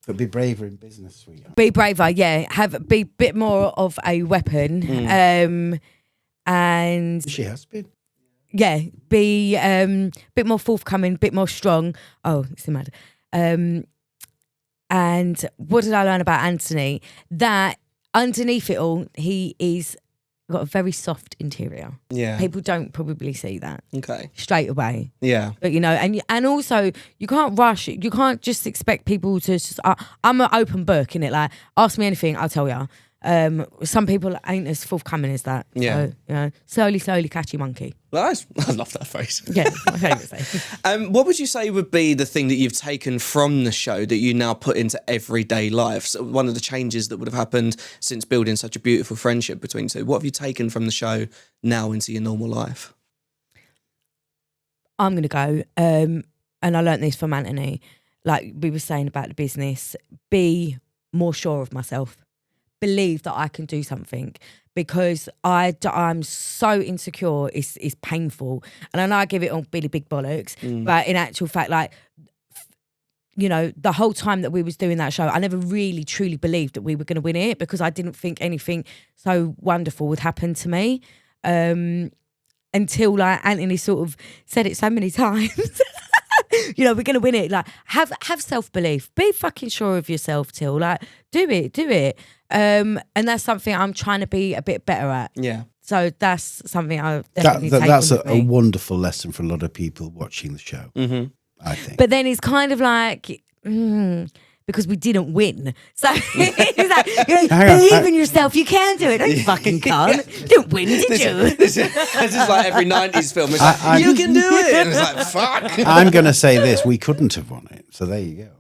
Speaker 2: But be braver in business, sweetheart.
Speaker 3: Be braver, yeah. Be a bit more of a weapon. And
Speaker 2: She has been.
Speaker 3: yeah, be bit more forthcoming, bit more strong. Oh, it's the matter. And what did I learn about Anthony? That underneath it all, he is got a very soft interior.
Speaker 1: Yeah.
Speaker 3: People don't probably see that
Speaker 1: Okay.
Speaker 3: straight away.
Speaker 1: Yeah.
Speaker 3: But and also you can't rush it. You can't just expect people to just. I'm an open book, innit? Like, ask me anything, I'll tell you. Some people ain't as forthcoming as that.
Speaker 1: Yeah.
Speaker 3: So, slowly catch your monkey.
Speaker 1: Nice. I love that phrase.
Speaker 3: Yeah, my favourite thing.
Speaker 1: What would you say would be the thing that you've taken from the show that you now put into everyday life? So one of the changes that would have happened since building such a beautiful friendship between two. What have you taken from the show now into your normal life?
Speaker 3: I'm gonna go, and I learnt this from Anthony. Like we were saying about the business, be more sure of myself. Believe that I can do something, because I'm so insecure. It's painful, and I know I give it all really big bollocks, but in actual fact, like, the whole time that we was doing that show, I never really truly believed that we were going to win it, because I didn't think anything so wonderful would happen to me, until like Anthony sort of said it so many times. We're going to win it. Like, have self-belief. Be fucking sure of yourself, Till. Like, do it. And that's something I'm trying to be a bit better at.
Speaker 1: Yeah.
Speaker 3: So that's something I've definitely taken
Speaker 2: That's
Speaker 3: with
Speaker 2: a
Speaker 3: me.
Speaker 2: wonderful lesson for a lot of people watching the show, I think.
Speaker 3: But then it's kind of like, because we didn't win. So it's like, believe in yourself. You can do it. No, you fucking can't. You didn't win, did you?
Speaker 1: This is like every 90s film. It's like, you can do it. And it's like, fuck.
Speaker 2: I'm going to say this: we couldn't have won it. So there you go.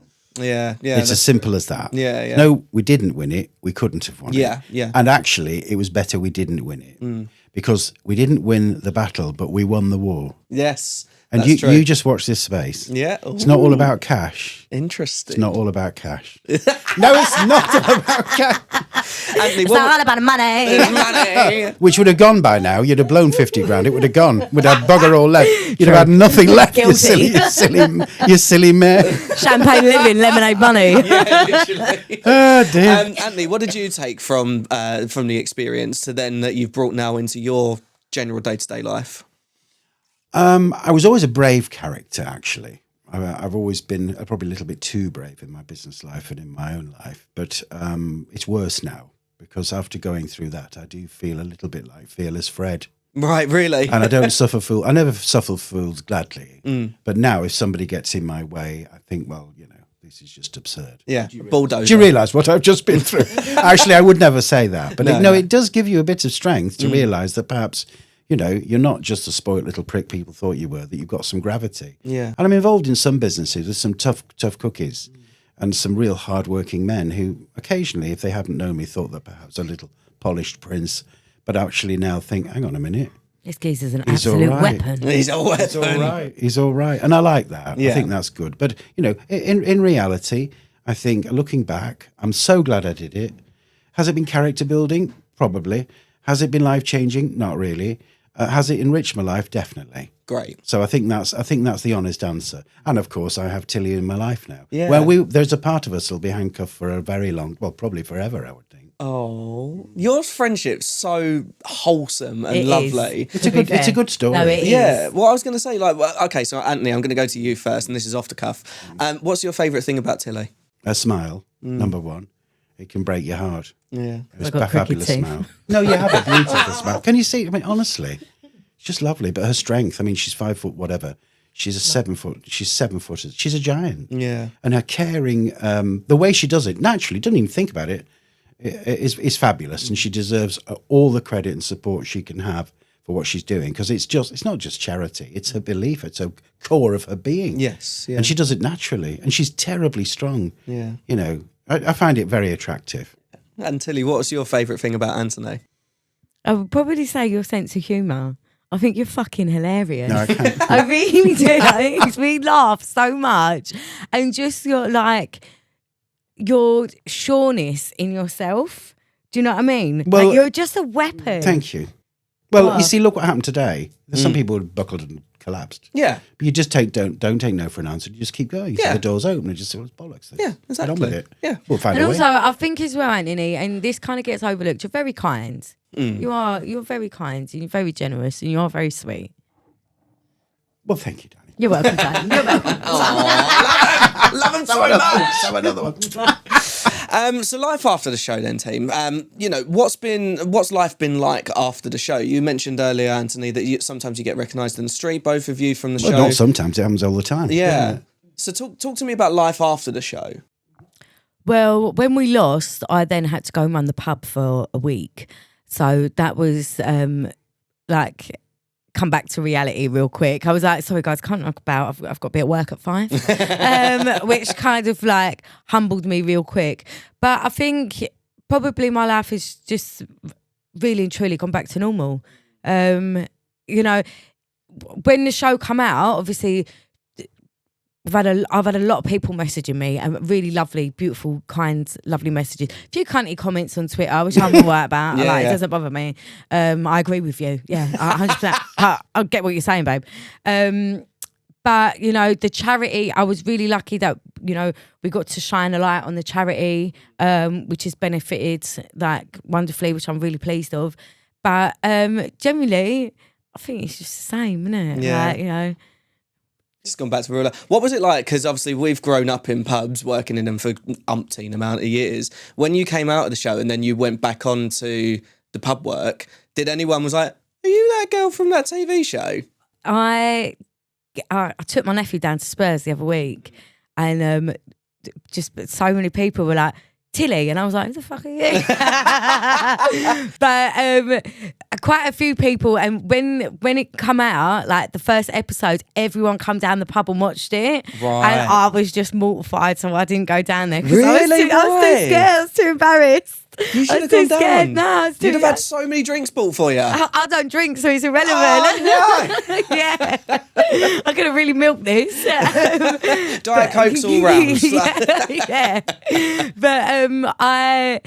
Speaker 1: Yeah.
Speaker 2: It's as simple as that.
Speaker 1: Yeah.
Speaker 2: No, we didn't win it. We couldn't have won it.
Speaker 1: Yeah.
Speaker 2: And actually, it was better we didn't win it, because we didn't win the battle, but we won the war.
Speaker 1: Yes.
Speaker 2: And
Speaker 1: that's true.
Speaker 2: you just watch this space.
Speaker 1: Yeah.
Speaker 2: It's not all about cash.
Speaker 1: Interesting.
Speaker 2: It's not all about cash. No, it's not all about cash.
Speaker 1: Anthony,
Speaker 3: It's all about money.
Speaker 1: money.
Speaker 2: Which would have gone by now. You'd have blown 50 grand. It would have gone. Would have bugger all left. You'd have had nothing left. You silly mare.
Speaker 3: Champagne living, lemonade money.
Speaker 1: Yeah, literally.
Speaker 2: Oh dear.
Speaker 1: Anthony, what did you take from the experience to then that you've brought now into your general day-to-day life?
Speaker 2: I was always a brave character, actually. I've always been probably a little bit too brave in my business life and in my own life. But it's worse now, because after going through that, I do feel a little bit like Fearless Fred.
Speaker 1: Right, really?
Speaker 2: And I don't suffer fools. I never suffer fools gladly. But now if somebody gets in my way, I think, well, this is just absurd.
Speaker 1: Yeah, bulldozer.
Speaker 2: Do you realise what I've just been through? Actually, I would never say that. But it does give you a bit of strength to realise that perhaps, you're not just a spoilt little prick people thought you were, that you've got some gravity.
Speaker 1: Yeah.
Speaker 2: And I'm involved in some businesses with some tough cookies and some real hard-working men who occasionally, if they hadn't known me, thought that perhaps a little polished prince, but actually now think, hang on a minute.
Speaker 3: This geezer's an
Speaker 2: He's
Speaker 3: absolute
Speaker 2: all right.
Speaker 3: weapon.
Speaker 1: He's a weapon.
Speaker 2: He's all right. He's all right. And I like that.
Speaker 1: Yeah.
Speaker 2: I think that's good. But, in reality, I think looking back, I'm so glad I did it. Has it been character building? Probably. Has it been life-changing? Not really. Has it enriched my life? Definitely.
Speaker 1: Great.
Speaker 2: So I think that's the honest answer. And of course, I have Tilly in my life now.
Speaker 1: Yeah.
Speaker 2: Well, there's a part of us that'll be handcuffed for a very long, well, probably forever, I would think.
Speaker 1: Oh, your friendship's so wholesome and
Speaker 3: It is.
Speaker 1: lovely.
Speaker 2: It's a good story.
Speaker 3: No, it is.
Speaker 1: Yeah, well, I was going to say, like, well, okay, so Anthony, I'm going to go to you first, and this is off the cuff. What's your favourite thing about Tilly?
Speaker 2: A smile, number one. It can break your heart.
Speaker 1: Yeah.
Speaker 2: It was
Speaker 3: I've got
Speaker 2: a fabulous
Speaker 3: cricket
Speaker 2: smile. No, you have a beautiful smile. Can you see? I mean, honestly, it's just lovely. But her strength, I mean, she's 5 foot whatever. She's a 7 foot. She's 7 footers. She's a giant.
Speaker 1: Yeah.
Speaker 2: And her caring, the way she does it, naturally, doesn't even think about it, is fabulous. And she deserves all the credit and support she can have for what she's doing, because it's not just charity. It's her belief. It's a core of her being.
Speaker 1: Yes. Yeah.
Speaker 2: And she does it naturally. And she's terribly strong.
Speaker 1: Yeah.
Speaker 2: You know, I find it very attractive.
Speaker 1: And Tilly, what was your favourite thing about Anthony?
Speaker 3: I would probably say your sense of humour. I think you're fucking hilarious.
Speaker 2: No, I can't.
Speaker 3: I really do. I think we laugh so much, and just your sureness in yourself. Do you know what I mean?
Speaker 2: Well,
Speaker 3: like you're just a weapon.
Speaker 2: Thank you. Well,
Speaker 3: What?
Speaker 2: you see, look what happened today. There's some people who buckled and collapsed.
Speaker 1: Yeah.
Speaker 2: But you just don't take no for an answer. You just keep going.
Speaker 1: Yeah.
Speaker 2: So the door's open and just say, well, it's bollocks.
Speaker 1: Yeah,
Speaker 2: Get on
Speaker 1: exactly.
Speaker 2: with it.
Speaker 1: Yeah.
Speaker 2: We'll find
Speaker 3: And
Speaker 2: a
Speaker 3: also,
Speaker 2: way.
Speaker 3: I think as well, Anthony, and this kind of gets overlooked. You're very kind.
Speaker 2: Mm.
Speaker 3: You're very kind, and you're very generous, and you're very sweet.
Speaker 2: Well, thank you, Danny.
Speaker 3: You're welcome, Dan. You're welcome.
Speaker 1: Love him so much.
Speaker 2: Have another one.
Speaker 1: So life after the show then, team. What's life been like after the show? You mentioned earlier, Anthony, that sometimes you get recognised in the street, both of you from the
Speaker 2: Well,
Speaker 1: show.
Speaker 2: not sometimes. It happens all the time.
Speaker 1: Yeah. So talk to me about life after the show.
Speaker 3: Well, when we lost, I then had to go and run the pub for a week. So that was come back to reality real quick. I was like, sorry guys, can't knock about. I've got to be at work at 5, which kind of like humbled me real quick. But I think probably my life has just really and truly gone back to normal. When the show come out, obviously I've had a lot of people messaging me, and really lovely, beautiful, kind, lovely messages. A few cunty comments on Twitter, which I'm all right about. It doesn't bother me. I agree with you. Yeah, 100%. I get what you're saying, babe. But the charity, I was really lucky that we got to shine a light on the charity, which has benefited like wonderfully, which I'm really pleased of. But generally, I think it's just the same, isn't it?
Speaker 1: Yeah. Just gone back to real life. What was it like? Because obviously we've grown up in pubs, working in them for umpteen amount of years. When you came out of the show and then you went back onto the pub work, did anyone was like, "Are you that girl from that TV show?"
Speaker 3: I took my nephew down to Spurs the other week, and just so many people were like, Tilly, and I was like, who the fuck are you? But quite a few people, and when it come out, like the first episode, everyone come down the pub and watched it,
Speaker 1: Right.
Speaker 3: and I was just mortified, so I didn't go down there.
Speaker 1: Really?
Speaker 3: I was too scared. I was too embarrassed.
Speaker 1: You should
Speaker 3: I
Speaker 1: have
Speaker 3: was too
Speaker 1: gone
Speaker 3: scared.
Speaker 1: down.
Speaker 3: No, I was too
Speaker 1: You'd have had so many drinks bought for you.
Speaker 3: I don't drink, so it's irrelevant.
Speaker 1: Oh,
Speaker 3: Yeah, I could have really milked this.
Speaker 1: Diet Cokes all round.
Speaker 3: yeah. But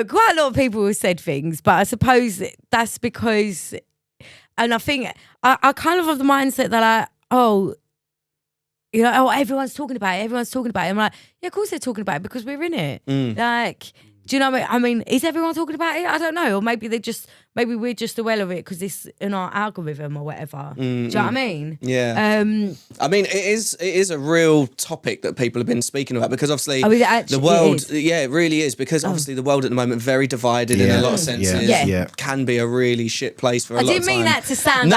Speaker 3: quite a lot of people have said things, but I suppose that's because, and I think I kind of have the mindset that everyone's talking about it. Everyone's talking about it. I'm like, yeah, of course they're talking about it because we're in it. Like, do you know what I mean? Is everyone talking about it? I don't know. Or maybe we're just aware of it because it's in our algorithm or whatever. Do you know what I mean?
Speaker 1: Yeah. I mean, it is a real topic that people have been speaking about because obviously the world, it really is because obviously the world at the moment very divided in a lot of senses.
Speaker 3: Yeah.
Speaker 1: Can be a really shit place for a lot of time.
Speaker 3: I didn't mean that to sound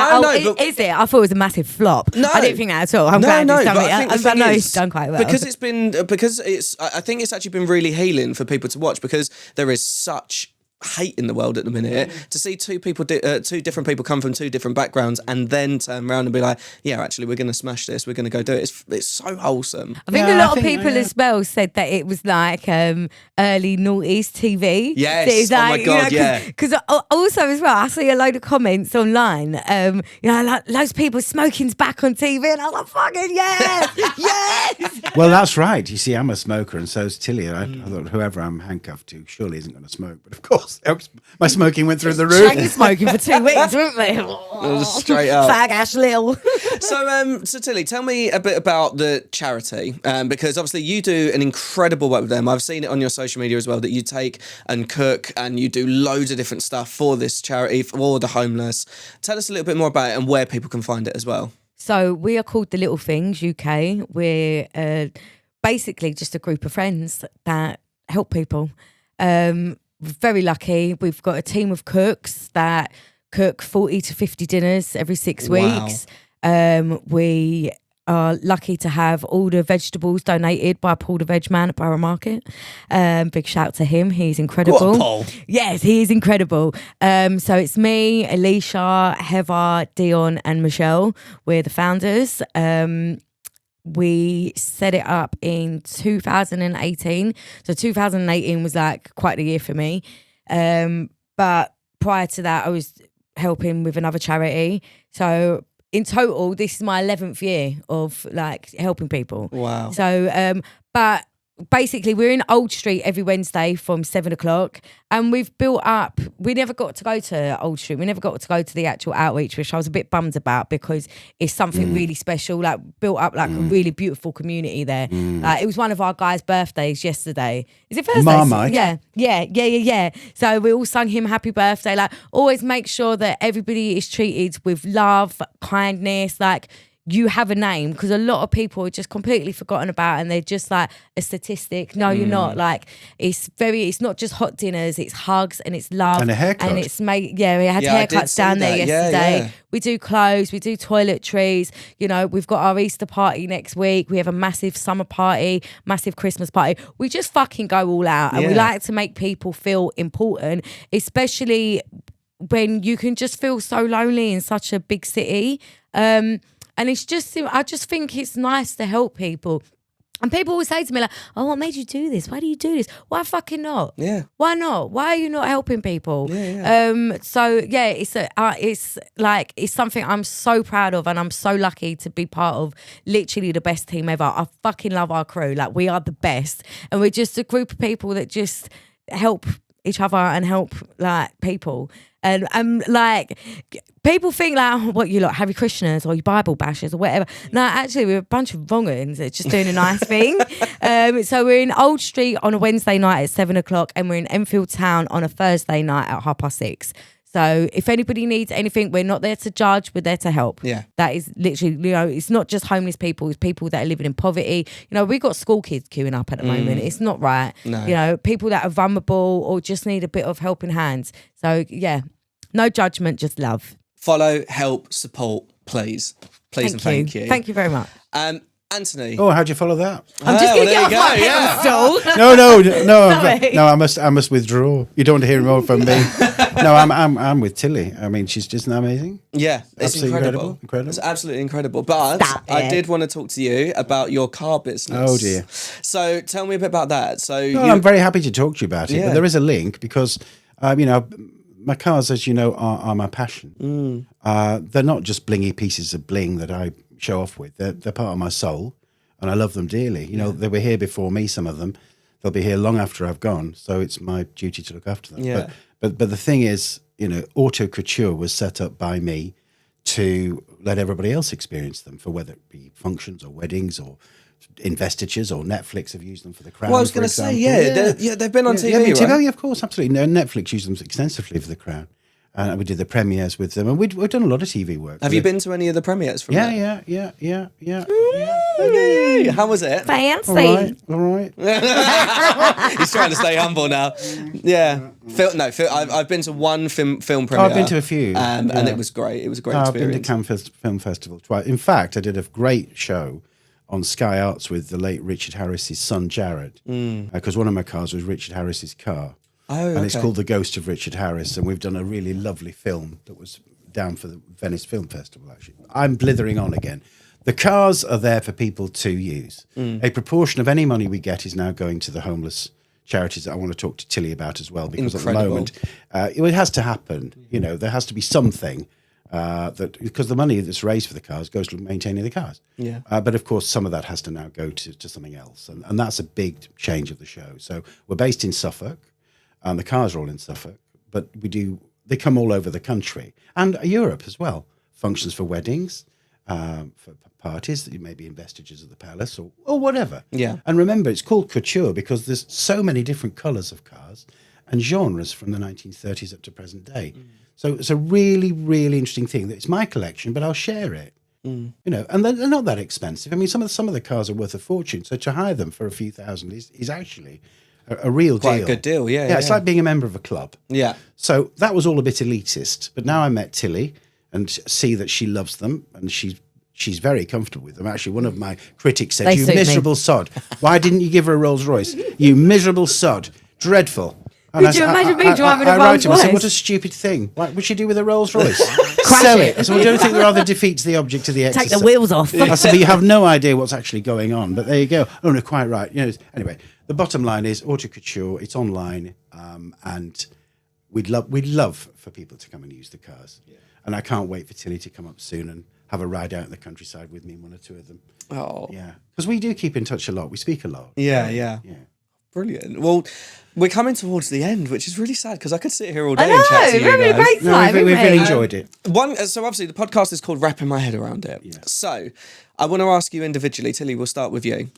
Speaker 3: is it? I thought it was a massive flop.
Speaker 1: No.
Speaker 3: I didn't think that at all. I'm glad it's done
Speaker 1: but I think the thing is,
Speaker 3: it's done quite well.
Speaker 1: Because I think it's actually been really healing for people to watch because there is such hate in the world at the minute to see two different people come from two different backgrounds and then turn around and be like, yeah, actually we're going to smash this, we're going to go do it. It's so wholesome.
Speaker 3: I think a lot of people as well said that it was like early noughties TV.
Speaker 1: Yes,
Speaker 3: so
Speaker 1: oh my God, yeah.
Speaker 3: Because also as well, I see a load of comments online, like loads of people smoking's back on TV, and I was like, fucking yes, yes.
Speaker 2: Well, that's right. You see, I'm a smoker and so's Tilly. And I thought whoever I'm handcuffed to surely isn't going to smoke. But of course my smoking went through the roof.
Speaker 3: Shaggy smoking for 2 weeks, weren't we?
Speaker 1: Straight up.
Speaker 3: Fag Ash Lil.
Speaker 1: So Tilly, tell me a bit about the charity, because obviously you do an incredible work with them. I've seen it on your social media as well, that you take and cook and you do loads of different stuff for this charity, for the homeless. Tell us a little bit more about it and where people can find it as well.
Speaker 3: So we are called The Little Things UK. We're basically just a group of friends that help people. Very lucky. We've got a team of cooks that cook 40 to 50 dinners every 6
Speaker 1: Wow.
Speaker 3: weeks. We are lucky to have all the vegetables donated by Paul the Veg Man at Borough Market. Big shout to him. He's incredible.
Speaker 1: Go on, Paul.
Speaker 3: Yes, he is incredible. So it's me, Alicia, Heather, Dion and Michelle. We're the founders. We set it up in 2018. So 2018 was like quite the year for me. But prior to that, I was helping with another charity. So in total, this is my 11th year of like helping people.
Speaker 1: Wow.
Speaker 3: So, but basically we're in Old Street every Wednesday from 7:00, and we've built up. We never got to go to Old Street. We never got to go to the actual outreach, which I was a bit bummed about because it's something really special. Like built up like a really beautiful community there. It was one of our guys' birthdays yesterday. Is it Thursday?
Speaker 2: Marmite.
Speaker 3: Yeah. So we all sung him happy birthday. Like always make sure that everybody is treated with love, kindness. Like you have a name, because a lot of people are just completely forgotten about and they're just like a statistic. No, you're not. Like it's not just hot dinners, it's hugs and it's love
Speaker 2: And a haircut.
Speaker 3: and it's we had
Speaker 1: Yeah, I did
Speaker 3: haircuts
Speaker 1: see
Speaker 3: down there
Speaker 1: that. Yeah,
Speaker 3: yesterday.
Speaker 1: yeah.
Speaker 3: We do clothes, we do toiletries, you know, we've got our Easter party next week, we have a massive summer party, massive Christmas party. We just fucking go all out and we
Speaker 1: Yeah.
Speaker 3: like to make people feel important, especially when you can just feel so lonely in such a big city. And it's just, I just think it's nice to help people. And people always say to me like, oh, what made you do this? Why do you do this? Why fucking not?
Speaker 1: Yeah.
Speaker 3: Why not? Why are you not helping people?
Speaker 1: Yeah.
Speaker 3: So yeah, it's something I'm so proud of, and I'm so lucky to be part of literally the best team ever. I fucking love our crew. Like we are the best, and we're just a group of people that just help each other and help like people. And like people think like, oh, what you lot, Harry Krishners or you Bible bashers or whatever. No, actually we're a bunch of wrong-uns that's just doing a nice thing. So we're in Old Street on a Wednesday night at 7:00, and we're in Enfield Town on a Thursday night at 6:30. So if anybody needs anything, we're not there to judge, we're there to help.
Speaker 1: Yeah.
Speaker 3: That is literally, you know, it's not just homeless people, it's people that are living in poverty. You know, we've got school kids queuing up at the moment. It's not right.
Speaker 1: No.
Speaker 3: You know, people that are vulnerable or just need a bit of helping hands. So yeah, no judgment, just love.
Speaker 1: Follow, help, support, please. Please and thank you.
Speaker 3: Thank you very much.
Speaker 1: Anthony.
Speaker 2: Oh, how'd you follow that?
Speaker 3: I'm just going to
Speaker 1: there
Speaker 3: get
Speaker 1: you
Speaker 3: off my
Speaker 1: go, yeah.
Speaker 3: pedestal.
Speaker 2: No. I must withdraw. You don't want to hear more from me. No, I'm with Tilly. I mean, she's just amazing.
Speaker 1: Yeah, it's
Speaker 2: Absolutely
Speaker 1: incredible.
Speaker 2: incredible.
Speaker 1: It's absolutely incredible. But
Speaker 3: Stop
Speaker 1: I
Speaker 3: it.
Speaker 1: did want to talk to you about your car business.
Speaker 2: Oh, dear.
Speaker 1: So tell me a bit about that. So
Speaker 2: No, I'm very happy to talk to you about it.
Speaker 1: Yeah.
Speaker 2: But there is a link because, you know, my cars, as you know, are my passion. They're not just blingy pieces of bling that I show off with. They're part of my soul, and I love them dearly. You know, they were here before me, some of them. They'll be here long after I've gone, so it's my duty to look after them.
Speaker 1: Yeah.
Speaker 2: But the thing is, you know, Auto Couture was set up by me to let everybody else experience them, for whether it be functions or weddings or investitures, or Netflix have used them for The Crown.
Speaker 1: well, I was
Speaker 2: for
Speaker 1: going to say,
Speaker 2: example.
Speaker 1: they've been on TV,
Speaker 2: I mean,
Speaker 1: right?
Speaker 2: yeah, of course, absolutely. No, Netflix used them extensively for The Crown. We did the premieres with them, and we've done a lot of TV work.
Speaker 1: Have you been to any of the premieres from that?
Speaker 2: Yeah.
Speaker 1: Yay! How was it?
Speaker 3: Fancy.
Speaker 2: All right.
Speaker 1: He's trying to stay humble now. Yeah. I've been to one film premiere.
Speaker 2: I've been to a few,
Speaker 1: and
Speaker 2: yeah.
Speaker 1: it was great. It was a great
Speaker 2: I've been to
Speaker 1: experience.
Speaker 2: Cannes Film Festival twice. In fact, I did a great show on Sky Arts with the late Richard Harris's son, Jared, because one of my cars was Richard Harris's car.
Speaker 1: Oh,
Speaker 2: And it's
Speaker 1: okay.
Speaker 2: called The Ghost of Richard Harris, and we've done a really lovely film that was down for the Venice Film Festival, actually. I'm blithering on again. The cars are there for people to use. A proportion of any money we get is now going to the homeless charities that I want to talk to Tilly about as well, because at the moment, it has to happen. You know, there has to be something because the money that's raised for the cars goes to maintaining the cars.
Speaker 1: Yeah.
Speaker 2: But of course, some of that has to now go to something else. And that's a big change of the show. So we're based in Suffolk. and the cars are all in Suffolk. But they come all over the country and Europe as well. Functions for weddings, for parties that you may be in vestiges of the palace or whatever.
Speaker 1: Yeah.
Speaker 2: And remember, it's called couture because there's so many different colours of cars and genres from the 1930s up to present day. So it's a really, really interesting thing. It's my collection, but I'll share it. You know, and they're not that expensive. I mean, some of the cars are worth a fortune. So to hire them for a few thousand is actually a real deal.
Speaker 1: Quite a good deal, yeah.
Speaker 2: Yeah, it's like being a member of a club.
Speaker 1: Yeah.
Speaker 2: So that was all a bit elitist. But now I met Tilly and see that she loves them and she's very comfortable with them. Actually, one of my critics said, "You miserable sod. Why didn't you give her a Rolls Royce? You miserable sod. Dreadful." And
Speaker 3: Could you imagine me driving a
Speaker 2: I wrote
Speaker 3: Rolls
Speaker 2: to him, I said,
Speaker 3: Royce?
Speaker 2: "What a stupid thing. What would she do with a Rolls Royce? Sell it." I said, "Well, don't you think that rather defeats the object of the exercise?"
Speaker 3: Take the wheels off.
Speaker 2: I said, "But you have no idea what's actually going on." But there you go. Oh, no, quite right. You know. Anyway, the bottom line is Auto Couture. It's online, and we'd love for people to come and use the cars. Yeah. And I can't wait for Tilly to come up soon and have a ride out in the countryside with me and one or two of them.
Speaker 1: Oh.
Speaker 2: Yeah, because we do keep in touch a lot. We speak a lot.
Speaker 1: Yeah. Brilliant. Well, we're coming towards the end, which is really sad because I could sit here all
Speaker 3: I
Speaker 1: day and chat to
Speaker 3: know,
Speaker 1: you
Speaker 3: we're having a
Speaker 1: guys.
Speaker 3: great
Speaker 2: No,
Speaker 3: time.
Speaker 2: we've really
Speaker 3: haven't we?
Speaker 2: enjoyed it.
Speaker 1: So obviously the podcast is called Wrapping My Head Around It.
Speaker 2: Yeah.
Speaker 1: So I want to ask you individually, Tilly, we'll start with you.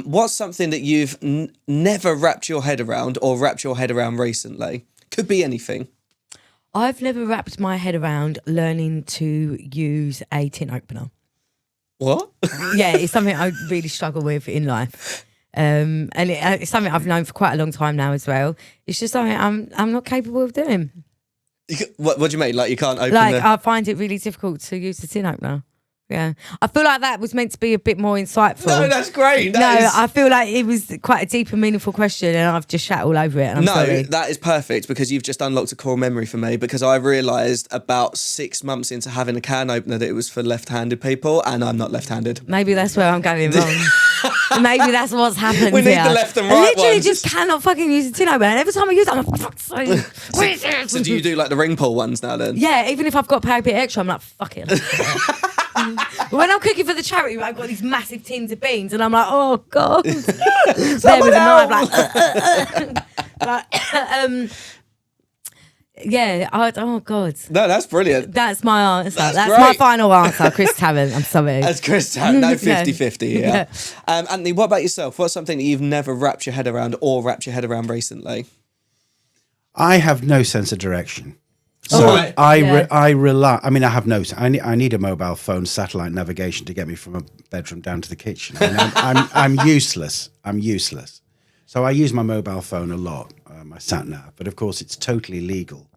Speaker 1: What's something that you've never wrapped your head around or wrapped your head around recently? Could be anything.
Speaker 3: I've never wrapped my head around learning to use a tin opener.
Speaker 1: What?
Speaker 3: Yeah, it's something I really struggle with in life. And it's something I've known for quite a long time now as well. It's just something I'm not capable of doing.
Speaker 1: What do you mean? Like you can't open
Speaker 3: I find it really difficult to use the tin opener. Yeah, I feel like that was meant to be a bit more insightful.
Speaker 1: No, that's great.
Speaker 3: I feel like it was quite a deep and meaningful question, and I've just shat all over it. And I'm sorry.
Speaker 1: That is perfect because you've just unlocked a core memory for me because I realised about 6 months into having a can opener that it was for left-handed people and I'm not left-handed.
Speaker 3: Maybe that's where I'm going wrong. Maybe that's what's happened.
Speaker 1: We need
Speaker 3: here.
Speaker 1: the left and
Speaker 3: I
Speaker 1: right
Speaker 3: literally
Speaker 1: ones.
Speaker 3: just cannot fucking use a tin opener. And every time I use it, I'm like, fuck's sake.
Speaker 1: So do you do like the ring pull ones now then?
Speaker 3: Yeah, even if I've got to pay a bit extra, I'm like, fuck it. When I'm cooking for the charity, I've got these massive tins of beans, and I'm like, oh god, there with a knife, yeah. Oh god,
Speaker 1: No, that's brilliant.
Speaker 3: that's my answer. That's
Speaker 1: great.
Speaker 3: my final answer, Chris Tarrant. I'm sorry.
Speaker 1: As Chris had, no 50-50, yeah. Anthony, what about yourself? What's something that you've never wrapped your head around or wrapped your head around recently?
Speaker 2: I have no sense of direction. So
Speaker 1: Right.
Speaker 2: I rely. I mean, I have no. I need a mobile phone, satellite navigation to get me from a bedroom down to the kitchen. I mean, I'm useless. I'm useless. So I use my mobile phone a lot, my sat nav. But of course, it's totally legal,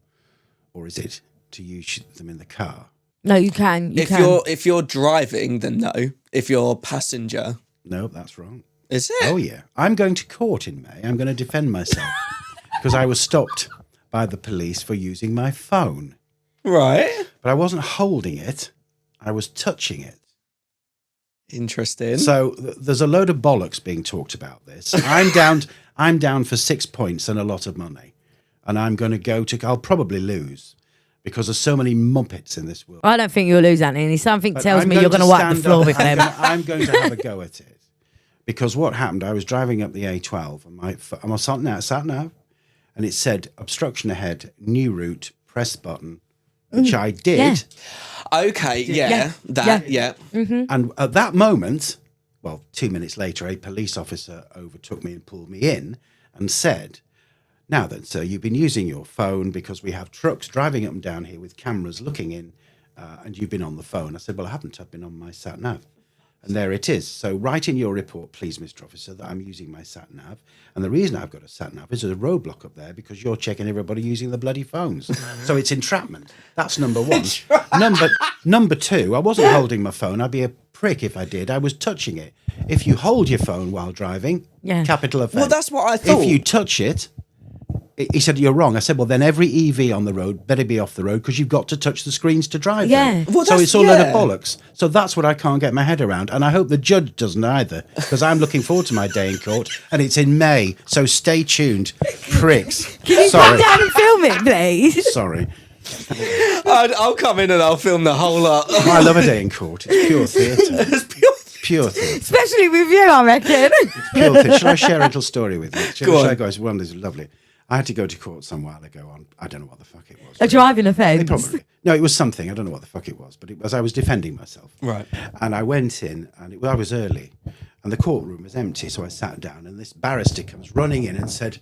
Speaker 2: or is it to use them in the car?
Speaker 3: No, you can.
Speaker 1: If you're driving, then no. If you're passenger,
Speaker 2: No, that's wrong.
Speaker 1: is it?
Speaker 2: Oh yeah, I'm going to court in May. I'm going to defend myself because I was stopped by the police for using my phone.
Speaker 1: Right.
Speaker 2: But I wasn't holding it. I was touching it.
Speaker 1: Interesting.
Speaker 2: So there's a load of bollocks being talked about this. I'm down for 6 points and a lot of money. And I'm going to I'll probably lose because there's so many muppets in this world.
Speaker 3: I don't think you'll lose, Anthony. Something
Speaker 2: But
Speaker 3: tells
Speaker 2: I'm
Speaker 3: me you're going to wipe the
Speaker 2: stand
Speaker 3: floor
Speaker 2: up.
Speaker 3: with them.
Speaker 2: I'm going to have a go at it. Because what happened, I was driving up the A12 and I'm on sat nav, and it said obstruction ahead, new route, press button, which I did.
Speaker 3: Yeah.
Speaker 1: Okay, yeah.
Speaker 2: And at that moment, well, 2 minutes later, a police officer overtook me and pulled me in and said, "Now then, sir, you've been using your phone because we have trucks driving up and down here with cameras looking in, and you've been on the phone." I said, "Well, I haven't. I've been on my sat nav." And there it is. So write in your report, please, Mr. Officer, that I'm using my sat nav. And the reason I've got a sat nav is there's a roadblock up there because you're checking everybody using the bloody phones. So it's entrapment. That's number one. Number two, I wasn't holding my phone. I'd be a prick if I did. I was touching it. If you hold your phone while driving, capital offence.
Speaker 1: Well, that's what I thought.
Speaker 2: If you touch it, he said, "You're wrong." I said, "Well, then every EV on the road better be off the road because you've got to touch the screens to drive
Speaker 3: Yeah.
Speaker 2: them."
Speaker 1: Well,
Speaker 2: so
Speaker 1: that's-
Speaker 2: it's all a load of
Speaker 1: yeah.
Speaker 2: bollocks. So that's what I can't get my head around. And I hope the judge doesn't either because I'm looking forward to my day in court and it's in May. So stay tuned, pricks.
Speaker 3: Can you come down and film it, please?
Speaker 2: Sorry.
Speaker 1: I'll come in and I'll film the whole lot.
Speaker 2: I love a day in court. It's pure theatre.
Speaker 1: It's pure-
Speaker 2: Pure theatre.
Speaker 3: Especially with you, I reckon.
Speaker 2: Pure theatre. Shall I share a little story with you?
Speaker 1: Go
Speaker 2: Shall
Speaker 1: on.
Speaker 2: I go? One is lovely. I had to go to court some while ago on, I don't know what the fuck it was.
Speaker 3: A driving offence.
Speaker 2: Probably. No, it was something. I don't know what the fuck it was, but it was, I was defending myself.
Speaker 1: Right.
Speaker 2: And I went in, and I was early, and the courtroom was empty, so I sat down, and this barrister comes running in and said,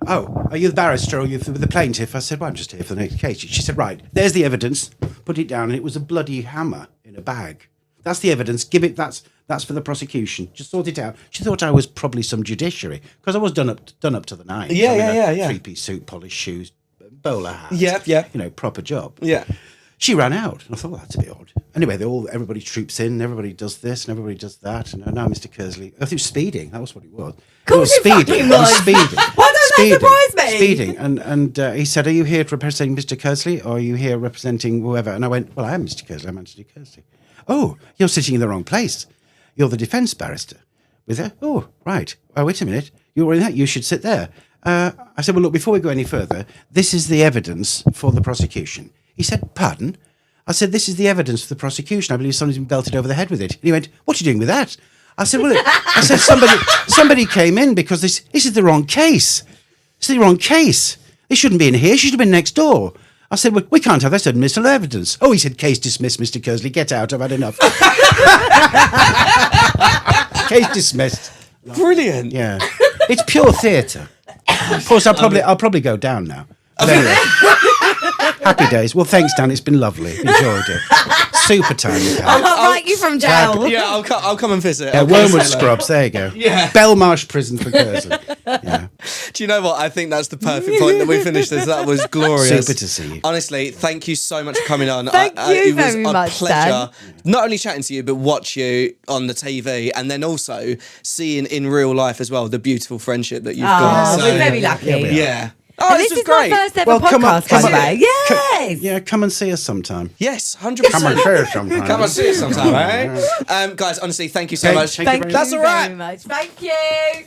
Speaker 2: "Oh, are you the barrister or are you the plaintiff?" I said, "Well, I'm just here for the next case." She said, "Right, there's the evidence." Put it down, and it was a bloody hammer in a bag. That's the evidence. Give it. That's for the prosecution. Just sort it out. She thought I was probably some judiciary because I was done up to the nines.
Speaker 1: Yeah,
Speaker 2: I'm in
Speaker 1: yeah,
Speaker 2: a
Speaker 1: yeah.
Speaker 2: 3-piece suit, polished shoes, bowler hat.
Speaker 1: Yeah.
Speaker 2: You know, proper job.
Speaker 1: Yeah.
Speaker 2: She ran out, and I thought, well, that's a bit odd. Anyway, everybody troops in, everybody does this, and everybody does that. And now Mr. Kersley, I think it was speeding. That was what it was. It was speeding. It was speeding.
Speaker 3: Why don't that surprise me?
Speaker 2: Speeding. And he said, "Are you here representing Mr. Kersley, or are you here representing whoever?" And I went, "Well, I am Mr. Kersley. I'm Anthony Kersley." "Oh, you're sitting in the wrong place. You're the defence barrister." With her? "Oh, right. Oh, wait a minute. You're in that. You should sit there." I said, "Well, look, before we go any further, this is the evidence for the prosecution." He said, "Pardon?" I said, "This is the evidence for the prosecution. I believe somebody's been belted over the head with it." And he went, "What are you doing with that?" I said, "Well, somebody came in because this is the wrong case. It's the wrong case. They shouldn't be in here. She should have been next door." I said, "Well, we can't have that admissible evidence." "Oh," he said, "Case dismissed, Mr. Kersley. Get out. I've had enough." Case dismissed.
Speaker 1: Brilliant.
Speaker 2: Yeah. It's pure theatre. Of course, I'll probably go down now. But anyway, happy days. Well, thanks, Dan. It's been lovely. Enjoyed it. Super time.
Speaker 3: I'll write you from jail.
Speaker 1: Yeah, I'll come and visit.
Speaker 2: Yeah, Wormwood Scrubs. There you go.
Speaker 1: Yeah.
Speaker 2: Belmarsh Prison for Curzon. Yeah.
Speaker 1: Do you know what? I think that's the perfect point that we finished this. That was glorious.
Speaker 2: Super to see you.
Speaker 1: Honestly, thank you so much for coming on.
Speaker 3: Thank you
Speaker 1: it was
Speaker 3: very
Speaker 1: a
Speaker 3: much,
Speaker 1: pleasure not only chatting to you, but watch you on the TV and then also seeing in real life as well the beautiful friendship that you've got.
Speaker 3: We're very lucky.
Speaker 1: Yeah. Oh,
Speaker 3: And
Speaker 1: this
Speaker 3: this
Speaker 1: was
Speaker 3: is my
Speaker 1: great.
Speaker 3: first ever podcast, by the way. Yes.
Speaker 2: Yeah, come and see us sometime.
Speaker 1: Yes, 100%.
Speaker 2: Come and see us sometime.
Speaker 1: Come and see us sometime, eh? Guys, honestly, thank you so much.
Speaker 2: Thank you very
Speaker 1: That's
Speaker 2: much.
Speaker 1: all right.
Speaker 3: Very much. Thank you.